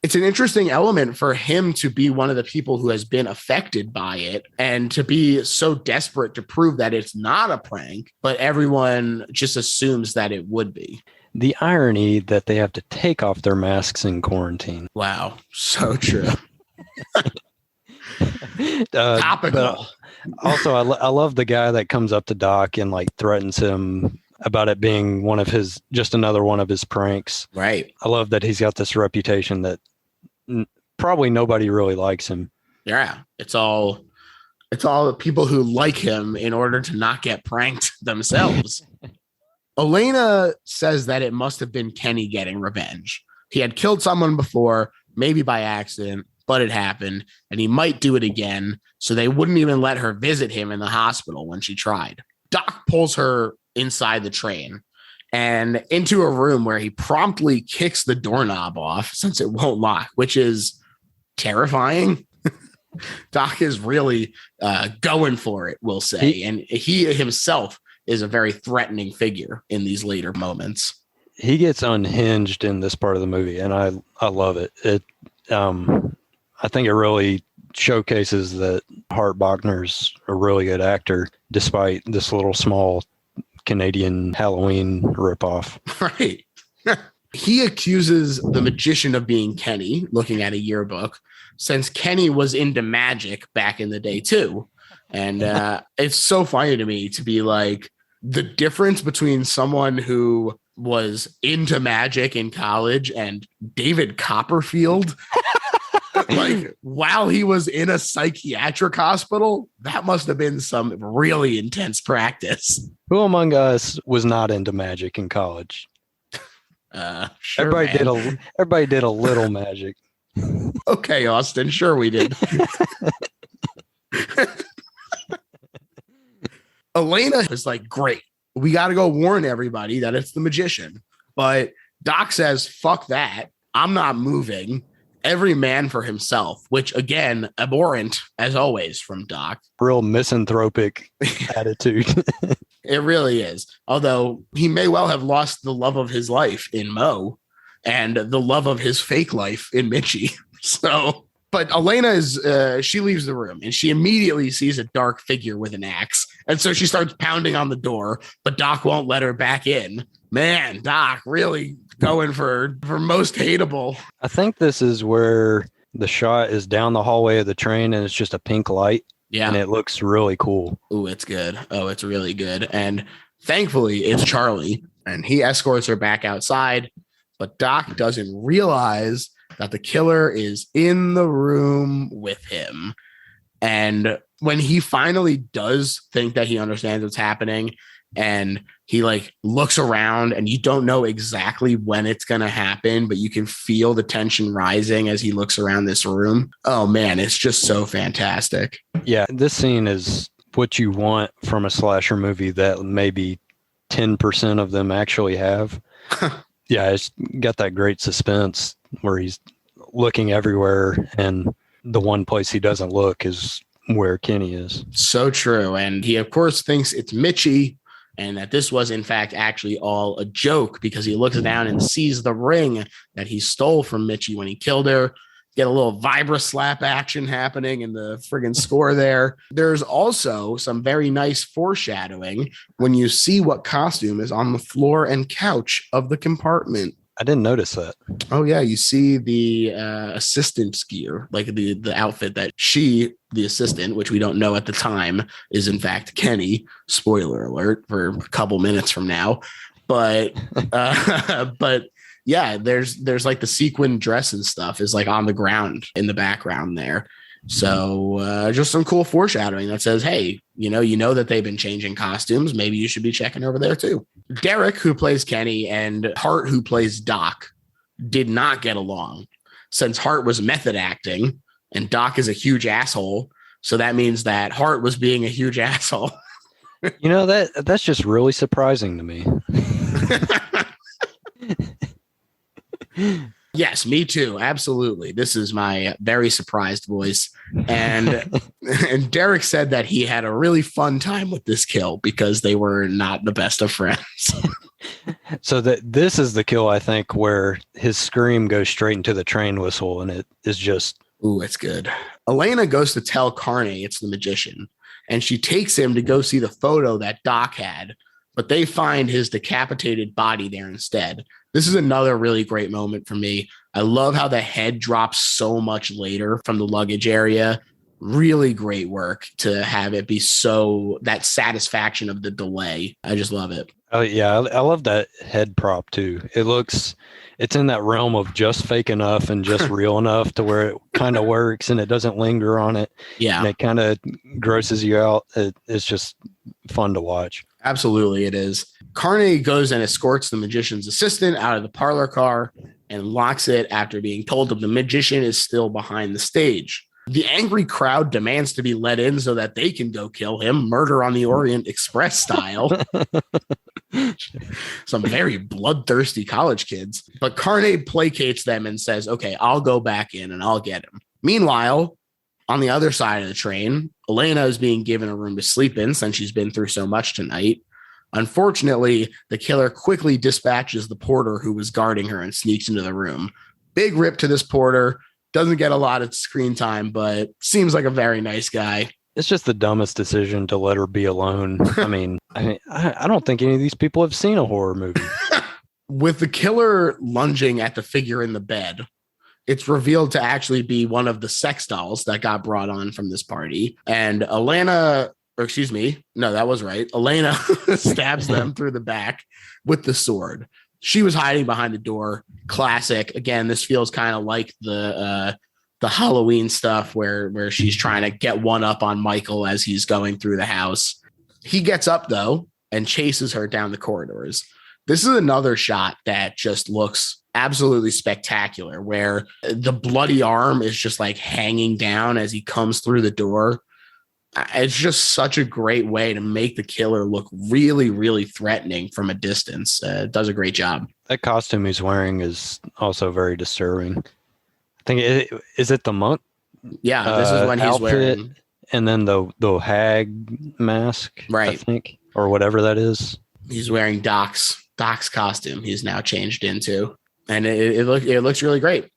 it's an interesting element for him to be one of the people who has been affected by it and to be so desperate to prove that it's not a prank, but everyone just assumes that it would be. The irony that they have to take off their masks in quarantine. Wow. So true. Topical. Also, I love the guy that comes up to Doc and like threatens him about it being just another one of his pranks. Right. I love that he's got this reputation that probably nobody really likes him. Yeah. It's all the people who like him in order to not get pranked themselves. Elena says that it must have been Kenny getting revenge. He had killed someone before, maybe by accident, but it happened, and he might do it again, so they wouldn't even let her visit him in the hospital when she tried. Doc pulls her inside the train and into a room where he promptly kicks the doorknob off since it won't lock, which is terrifying. Doc is really going for it, we'll say. And he himself is a very threatening figure in these later moments. He gets unhinged in this part of the movie, and I love it. I think it really showcases that Hart Bachner's a really good actor, despite this little small Canadian Halloween ripoff. Right. He accuses the magician of being Kenny, looking at a yearbook, since Kenny was into magic back in the day too. And it's so funny to me to be like, the difference between someone who was into magic in college and David Copperfield, like while he was in a psychiatric hospital, that must have been some really intense practice. Who among us was not into magic in college? Sure, everybody did a little magic. Okay, Austin, sure we did. Elena is like, great, we got to go warn everybody that it's the magician. But Doc says, fuck that. I'm not moving. Every man for himself, which again, abhorrent as always from Doc. Real misanthropic attitude. It really is. Although he may well have lost the love of his life in Mo and the love of his fake life in Mitchie. So, but Elena she leaves the room and she immediately sees a dark figure with an axe. And so she starts pounding on the door, but Doc won't let her back in. Man, Doc really going for most hateable. I think this is where the shot is down the hallway of the train and it's just a pink light. Yeah. And it looks really cool. Oh, it's good. Oh, it's really good. And thankfully it's Charlie and he escorts her back outside, but Doc doesn't realize that the killer is in the room with him. And when he finally does think that he understands what's happening and he like looks around and you don't know exactly when it's going to happen, but you can feel the tension rising as he looks around this room. Oh man, it's just so fantastic. Yeah. This scene is what you want from a slasher movie that maybe 10% of them actually have. Yeah. It's got that great suspense where he's looking everywhere and the one place he doesn't look is where Kenny is. So true. And he of course thinks it's Mitchie, and that this was, in fact, actually all a joke because he looks down and sees the ring that he stole from Mitchie when he killed her. Get a little vibra slap action happening in the friggin' score there. There's also some very nice foreshadowing when you see what costume is on the floor and couch of the compartment. I didn't notice that. Oh, yeah. You see the assistant's gear, like the outfit that she, the assistant, which we don't know at the time, is in fact Kenny. Spoiler alert for a couple minutes from now. But yeah, there's like the sequin dress and stuff is like on the ground in the background there. So just some cool foreshadowing that says, hey, you know that they've been changing costumes. Maybe you should be checking over there, too. Derek, who plays Kenny, and Hart, who plays Doc, did not get along since Hart was method acting and Doc is a huge asshole. So that means that Hart was being a huge asshole. That's just really surprising to me. Yes, me too. Absolutely. This is my very surprised voice. And Derek said that he had a really fun time with this kill because they were not the best of friends. So this is the kill, I think, where his scream goes straight into the train whistle and it is just... Ooh, it's good. Elena goes to tell Carney it's the magician, and she takes him to go see the photo that Doc had, but they find his decapitated body there instead. This is another really great moment for me. I love how the head drops so much later from the luggage area. Really great work to have it be so that satisfaction of the delay. I just love it. Oh yeah, I love that head prop too. It's in that realm of just fake enough and just real enough to where it kind of works and it doesn't linger on it. Yeah. And it kind of grosses you out. It's just fun to watch. Absolutely, it is. Carney goes and escorts the magician's assistant out of the parlor car and locks it after being told that the magician is still behind the stage. The angry crowd demands to be let in so that they can go kill him, Murder on the Orient Express style. Some very bloodthirsty college kids. But Carney placates them and says, okay, I'll go back in and I'll get him. Meanwhile, on the other side of the train, Elena is being given a room to sleep in since she's been through so much tonight. Unfortunately, the killer quickly dispatches the porter who was guarding her and sneaks into the room. Big rip to this porter. Doesn't get a lot of screen time, but seems like a very nice guy. It's just the dumbest decision to let her be alone. I don't think any of these people have seen a horror movie. With the killer lunging at the figure in the bed, it's revealed to actually be one of the sex dolls that got brought on from this party. And Elena stabs them through the back with the sword. She was hiding behind the door. Classic. Again, this feels kind of like the Halloween stuff where she's trying to get one up on Michael as he's going through the house. He gets up, though, and chases her down the corridors. This is another shot that just looks absolutely spectacular, where the bloody arm is just like hanging down as he comes through the door. It's just such a great way to make the killer look really, really threatening from a distance. It does a great job. That costume he's wearing is also very disturbing. I think is it the monk? Yeah, this is when he's outfit, wearing, and then the hag mask, right? I think, or whatever that is. He's wearing Doc's costume. He's now changed into, and it looks really great.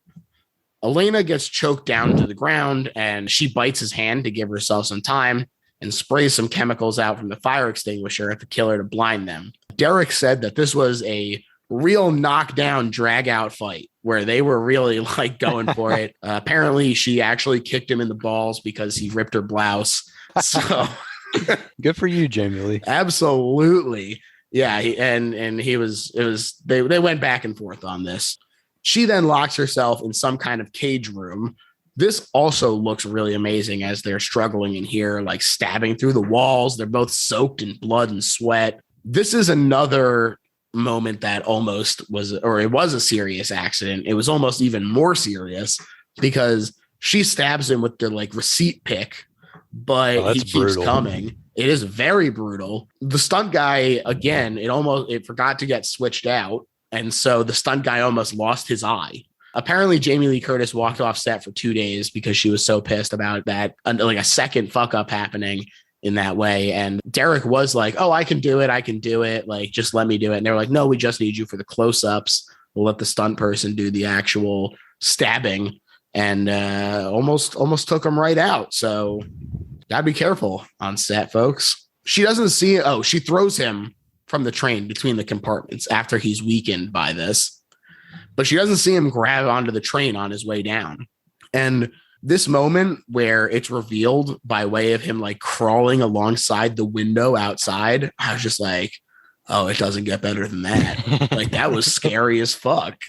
Elena gets choked down to the ground, and she bites his hand to give herself some time and sprays some chemicals out from the fire extinguisher at the killer to blind them. Derek said that this was a real knockdown, drag out fight where they were really like going for it. Apparently, she actually kicked him in the balls because he ripped her blouse. So good for you, Jamie Lee. Absolutely. Yeah. They went back and forth on this. She then locks herself in some kind of cage room. This also looks really amazing as they're struggling in here, like stabbing through the walls. They're both soaked in blood and sweat. This is another moment that almost was, or it was a serious accident. It was almost even more serious because she stabs him with the like receipt pick, but he keeps brutal. Coming. It is very brutal. The stunt guy, again, it forgot to get switched out. And so the stunt guy almost lost his eye. Apparently, Jamie Lee Curtis walked off set for 2 days because she was so pissed about that, like a second fuck up happening in that way. And Derek was like, oh, I can do it. Like, just let me do it. And they were like, no, we just need you for the close-ups. We'll let the stunt person do the actual stabbing. And almost took him right out. So gotta be careful on set, folks. She doesn't see, she throws him from the train between the compartments after he's weakened by this, but she doesn't see him grab onto the train on his way down. And this moment where it's revealed by way of him like crawling alongside the window outside, I was just like, oh, it doesn't get better than that. Like, that was scary as fuck.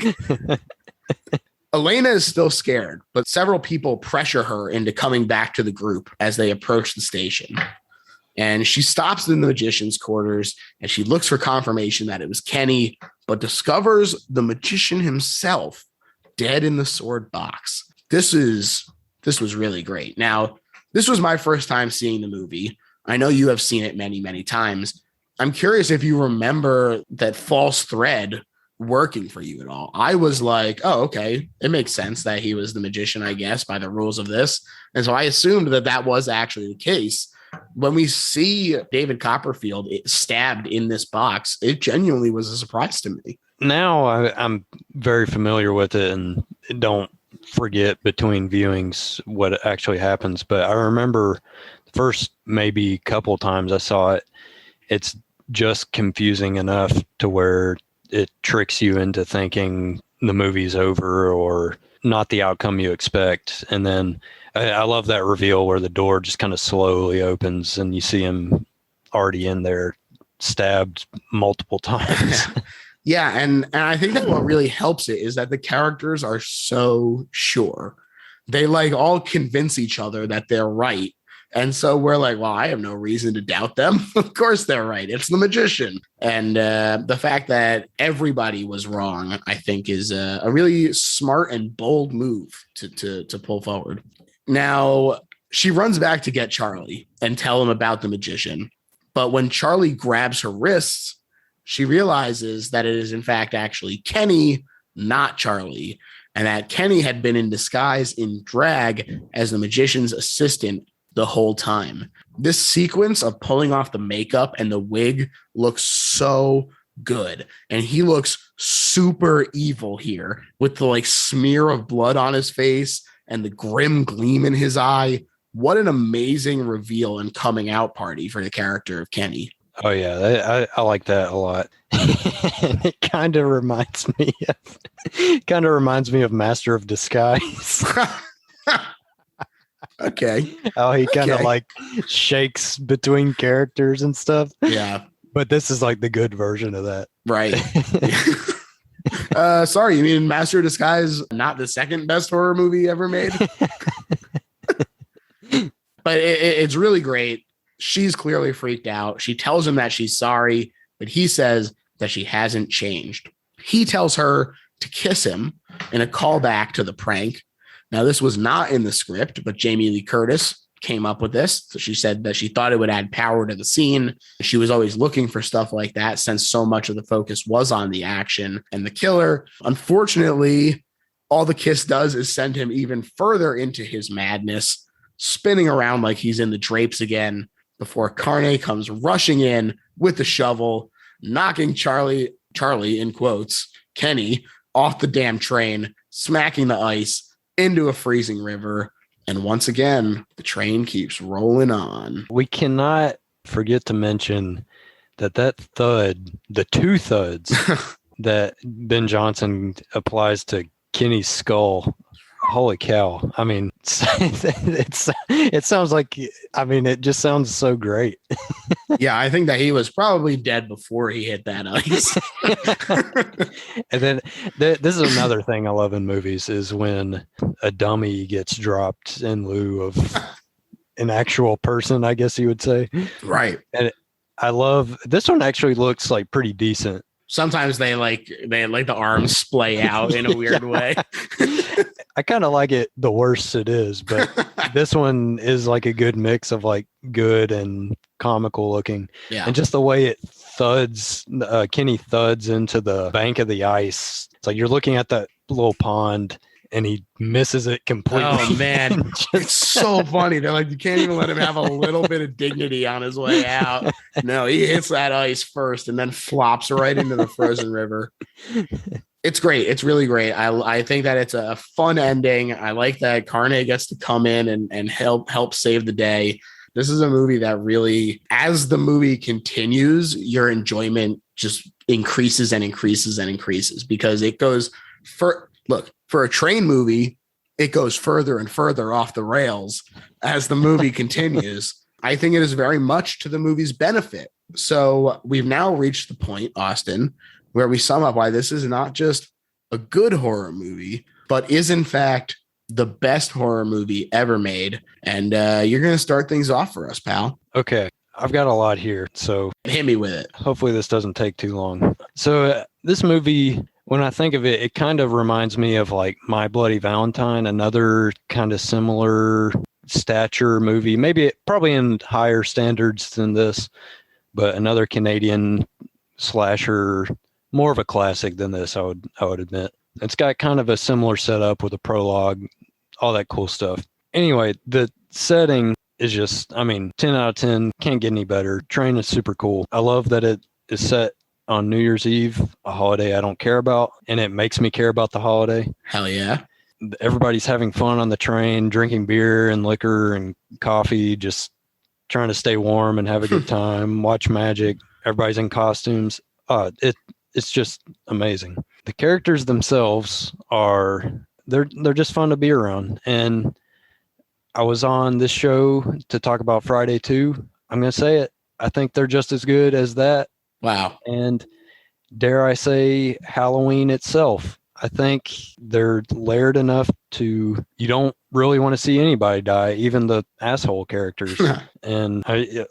Elena is still scared, but several people pressure her into coming back to the group as they approach the station. And she stops in the magician's quarters and she looks for confirmation that it was Kenny, but discovers the magician himself dead in the sword box. This was really great. Now, this was my first time seeing the movie. I know you have seen it many, many times. I'm curious if you remember that false thread working for you at all. I was like, oh, okay, it makes sense that he was the magician, I guess, by the rules of this. And so I assumed that was actually the case. When we see David Copperfield stabbed in this box, it genuinely was a surprise to me. Now I'm very familiar with it and don't forget between viewings what actually happens. But I remember the first maybe couple times I saw it, it's just confusing enough to where it tricks you into thinking the movie's over or not the outcome you expect. And then I love that reveal where the door just kind of slowly opens and you see him already in there, stabbed multiple times. Yeah, and I think that what really helps it is that the characters are so sure. They like all convince each other that they're right. And so we're like, well, I have no reason to doubt them. Of course they're right. It's the magician. And the fact that everybody was wrong, I think, is a really smart and bold move to pull forward. Now, she runs back to get Charlie and tell him about the magician. But when Charlie grabs her wrists, she realizes that it is, in fact, actually Kenny, not Charlie, and that Kenny had been in disguise in drag as the magician's assistant the whole time. This sequence of pulling off the makeup and the wig looks so good. And he looks super evil here with the like smear of blood on his face and the grim gleam in his eye. What an amazing reveal and coming out party for the character of Kenny. Oh yeah, I like that a lot. It kind of reminds me of Master of Disguise. Okay. How he kind of like shakes between characters and stuff. Yeah. But this is like the good version of that. Right. Sorry, you mean Master of Disguise, not the second best horror movie ever made? But it's really great. She's clearly freaked out. She tells him that she's sorry, but he says that she hasn't changed. He tells her to kiss him in a callback to the prank. Now, this was not in the script, but Jamie Lee Curtis came up with this. So she said that she thought it would add power to the scene. She was always looking for stuff like that since so much of the focus was on the action and the killer. Unfortunately, all the kiss does is send him even further into his madness, spinning around like he's in the drapes again before Carne comes rushing in with the shovel, knocking Charlie in quotes, Kenny, off the damn train, smacking the ice into a freezing river. And once again, the train keeps rolling on. We cannot forget to mention that thud, the two thuds that Ben Johnson applies to Kenny's skull. Holy cow. I mean, it sounds like, I mean, it just sounds so great. Yeah, I think that he was probably dead before he hit that ice. And then this is another thing I love in movies is when a dummy gets dropped in lieu of an actual person, I guess you would say. Right. And I love, this one actually looks like pretty decent. Sometimes they like the arms splay out in a weird way. I kind of like it the worse it is, but this one is like a good mix of like good and comical looking. Yeah. And just the way it thuds, Kenny thuds into the bank of the ice. It's like you're looking at that little pond and he misses it completely. Oh man, it's so funny. They're like, you can't even let him have a little bit of dignity on his way out. No, he hits that ice first and then flops right into the frozen river. It's great. It's really great. I think that it's a fun ending. I like that Carne gets to come in and help save the day. This is a movie that really, as the movie continues, your enjoyment just increases and increases and increases because it goes for a train movie, it goes further and further off the rails as the movie continues. I think it is very much to the movie's benefit. So we've now reached the point, Austin, where we sum up why this is not just a good horror movie, but is in fact the best horror movie ever made. And you're going to start things off for us, pal. Okay. I've got a lot here, so hit me with it. Hopefully this doesn't take too long. So this movie, when I think of it, it kind of reminds me of like My Bloody Valentine, another kind of similar stature movie, probably in higher standards than this, but another Canadian slasher, more of a classic than this, I would admit. It's got kind of a similar setup with a prologue, all that cool stuff. Anyway, the setting is just, 10 out of 10, can't get any better. Train is super cool. I love that it is set on New Year's Eve, a holiday I don't care about, and it makes me care about the holiday. Hell yeah. Everybody's having fun on the train, drinking beer and liquor and coffee, just trying to stay warm and have a good time, watch magic. Everybody's in costumes. It's just amazing. The characters themselves they're just fun to be around. And I was on this show to talk about Friday 2. I'm going to say it. I think they're just as good as that. Wow. And dare I say Halloween itself. I think they're layered enough you don't really want to see anybody die, even the asshole characters. And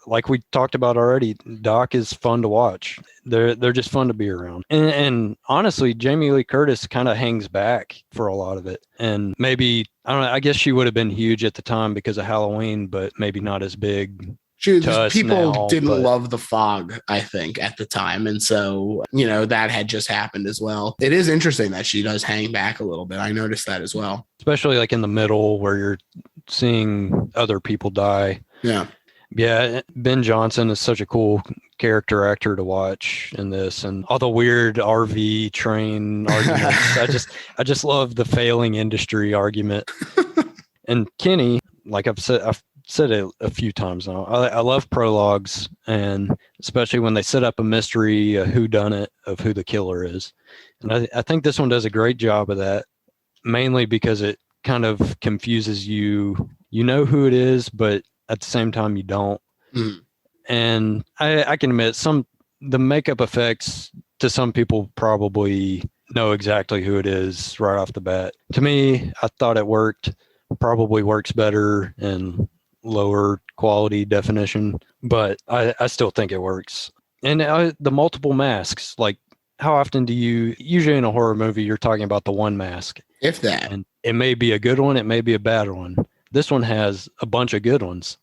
like we talked about already, Doc is fun to watch. They're just fun to be around. And honestly, Jamie Lee Curtis kind of hangs back for a lot of it. And maybe, I don't know, I guess she would have been huge at the time because of Halloween, but maybe not as big. People didn't love The Fog, I think, at the time. And so, that had just happened as well. It is interesting that she does hang back a little bit. I noticed that as well. Especially like in the middle where you're seeing other people die. Yeah. Yeah. Ben Johnson is such a cool character actor to watch in this, and all the weird RV train arguments. I just love the failing industry argument. And Kenny, like I've said it a few times now, I love prologues, and especially when they set up a mystery, a whodunit of who the killer is. And I think this one does a great job of that, mainly because it kind of confuses you. You know who it is, but at the same time you don't. Mm. And I can admit the makeup effects, to some people probably know exactly who it is right off the bat. To me, I thought it worked. Probably works better in lower quality definition, but I still think it works. And the multiple masks, like how often do you, usually in a horror movie, you're talking about the one mask. If that. And it may be a good one, it may be a bad one. This one has a bunch of good ones.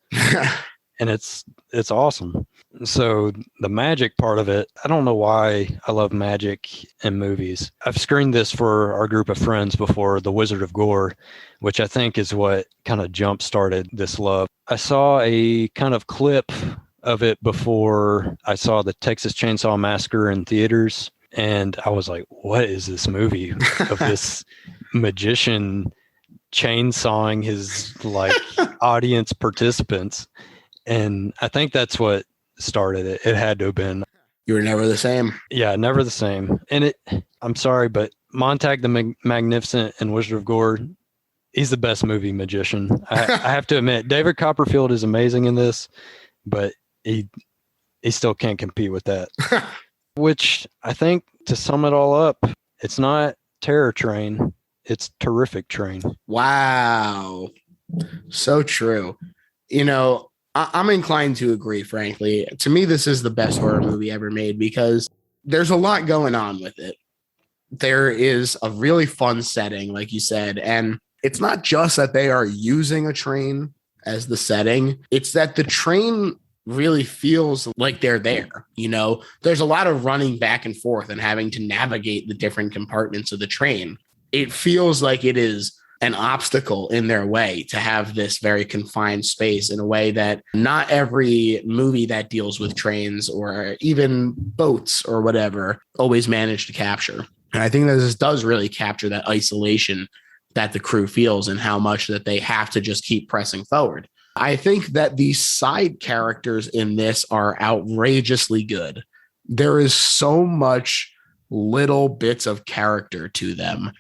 And it's awesome. So the magic part of it, I don't know why I love magic in movies. I've screened this for our group of friends before, The Wizard of Gore, which I think is what kind of jump-started this love. I saw a kind of clip of it before I saw the Texas Chainsaw Massacre in theaters, and I was like, what is this movie of this magician chainsawing his like audience participants? And I think that's what started it. It had to have been. You were never the same. Yeah, never the same. And I'm sorry, but Montag the Magnificent and Wizard of Gore, he's the best movie magician. I have to admit, David Copperfield is amazing in this, but he still can't compete with that. Which I think, to sum it all up, it's not Terror Train, it's Terrific Train. Wow. So true. You know, I'm inclined to agree, frankly. To me, this is the best horror movie ever made because there's a lot going on with it. There is a really fun setting, like you said, and it's not just that they are using a train as the setting. It's that the train really feels like they're there. You know, there's a lot of running back and forth and having to navigate the different compartments of the train. It feels like it is an obstacle in their way to have this very confined space in a way that not every movie that deals with trains or even boats or whatever always manage to capture. And I think that this does really capture that isolation that the crew feels and how much that they have to just keep pressing forward. I think that the side characters in this are outrageously good. There is so much little bits of character to them.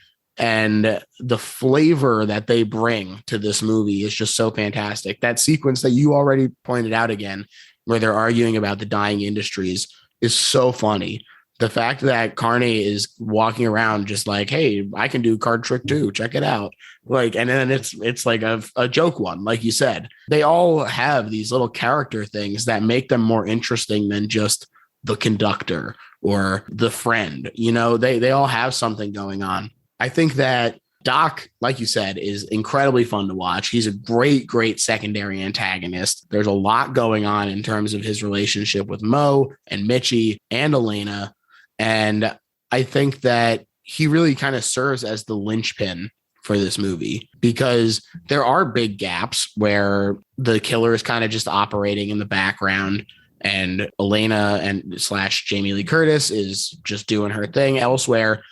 And the flavor that they bring to this movie is just so fantastic. That sequence that you already pointed out again, where they're arguing about the dying industries, is so funny. The fact that Carney is walking around just like, hey, I can do card trick too. Check it out. Like, and then it's like a joke one, like you said. They all have these little character things that make them more interesting than just the conductor or the friend. You know, they all have something going on. I think that Doc, like you said, is incredibly fun to watch. He's a great secondary antagonist. There's a lot going on in terms of his relationship with Mo and Mitchie and Elena. And I think that he really kind of serves as the linchpin for this movie because there are big gaps where the killer is kind of just operating in the background and Elena and / Jamie Lee Curtis is just doing her thing elsewhere.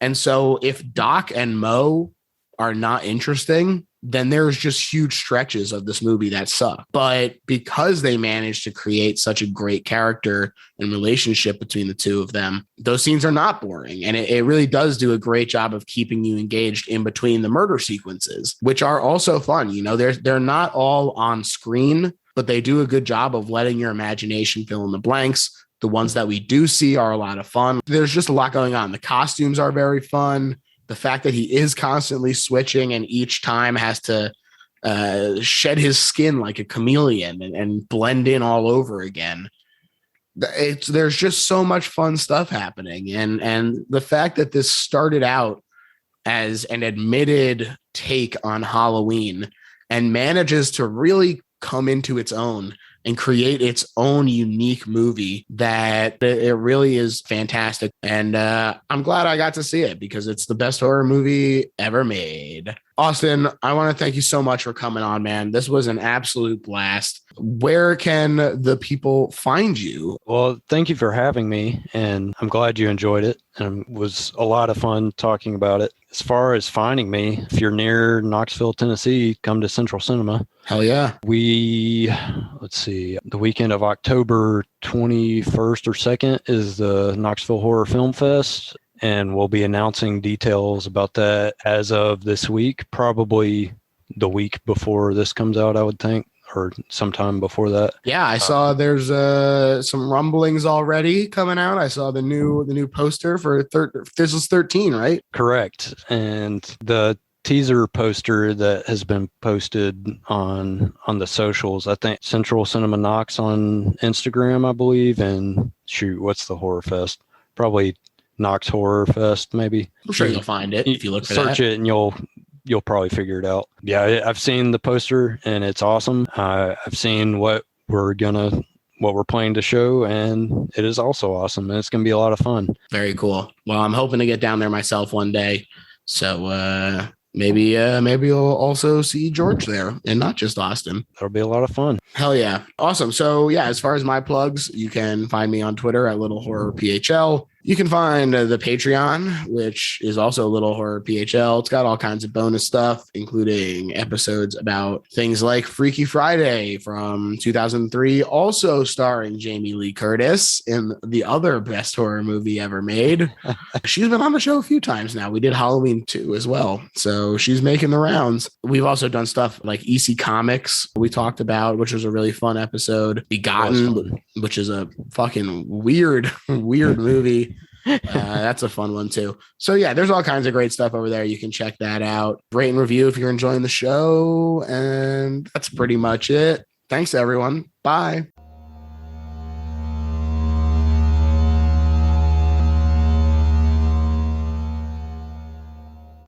And so if Doc and Mo are not interesting, then there's just huge stretches of this movie that suck. But because they managed to create such a great character and relationship between the two of them, those scenes are not boring. And it really does do a great job of keeping you engaged in between the murder sequences, which are also fun. You know, they're not all on screen, but they do a good job of letting your imagination fill in the blanks. The ones that we do see are a lot of fun. There's just a lot going on. The costumes are very fun. The fact that he is constantly switching and each time has to shed his skin like a chameleon and blend in all over again. There's just so much fun stuff happening. And the fact that this started out as an admitted take on Halloween and manages to really come into its own and create its own unique movie that it really is fantastic. And I'm glad I got to see it because it's the best horror movie ever made. Austin, I want to thank you so much for coming on, man. This was an absolute blast. Where can the people find you? Well, thank you for having me, and I'm glad you enjoyed it. And it was a lot of fun talking about it. As far as finding me, if you're near Knoxville, Tennessee, come to Central Cinema. Hell yeah. Let's see, the weekend of October 21st or 2nd is the Knoxville Horror Film Fest. And we'll be announcing details about that as of this week, probably the week before this comes out, I would think, or sometime before that. Yeah, I saw there's some rumblings already coming out. I saw the new poster for this is 13, right? Correct. And the teaser poster that has been posted on the socials, I think Central Cinema Knox on Instagram, I believe, and shoot, what's the Horror Fest? Probably Knox Horror Fest, maybe. I'm sure you'll find it if you look for search it, and you'll probably figure it out. Yeah, I've seen the poster and it's awesome. I've seen what we're planning to show, and it is also awesome, and it's gonna be a lot of fun. Very cool. Well, I'm hoping to get down there myself one day. So maybe you'll also see George there and not just Austin. That'll be a lot of fun. Hell yeah. Awesome. So yeah, as far as my plugs, you can find me on Twitter at Little Horror PHL. You can find the Patreon, which is also Little Horror PHL. It's got all kinds of bonus stuff, including episodes about things like Freaky Friday from 2003, also starring Jamie Lee Curtis in the other best horror movie ever made. She's been on the show a few times now. We did Halloween 2 as well. So she's making the rounds. We've also done stuff like EC Comics we talked about, which was a really fun episode. Begotten, which is a fucking weird movie. That's a fun one too. So yeah, there's all kinds of great stuff over there. You can check that out. Rate and review if you're enjoying the show. And that's pretty much it. Thanks everyone. Bye.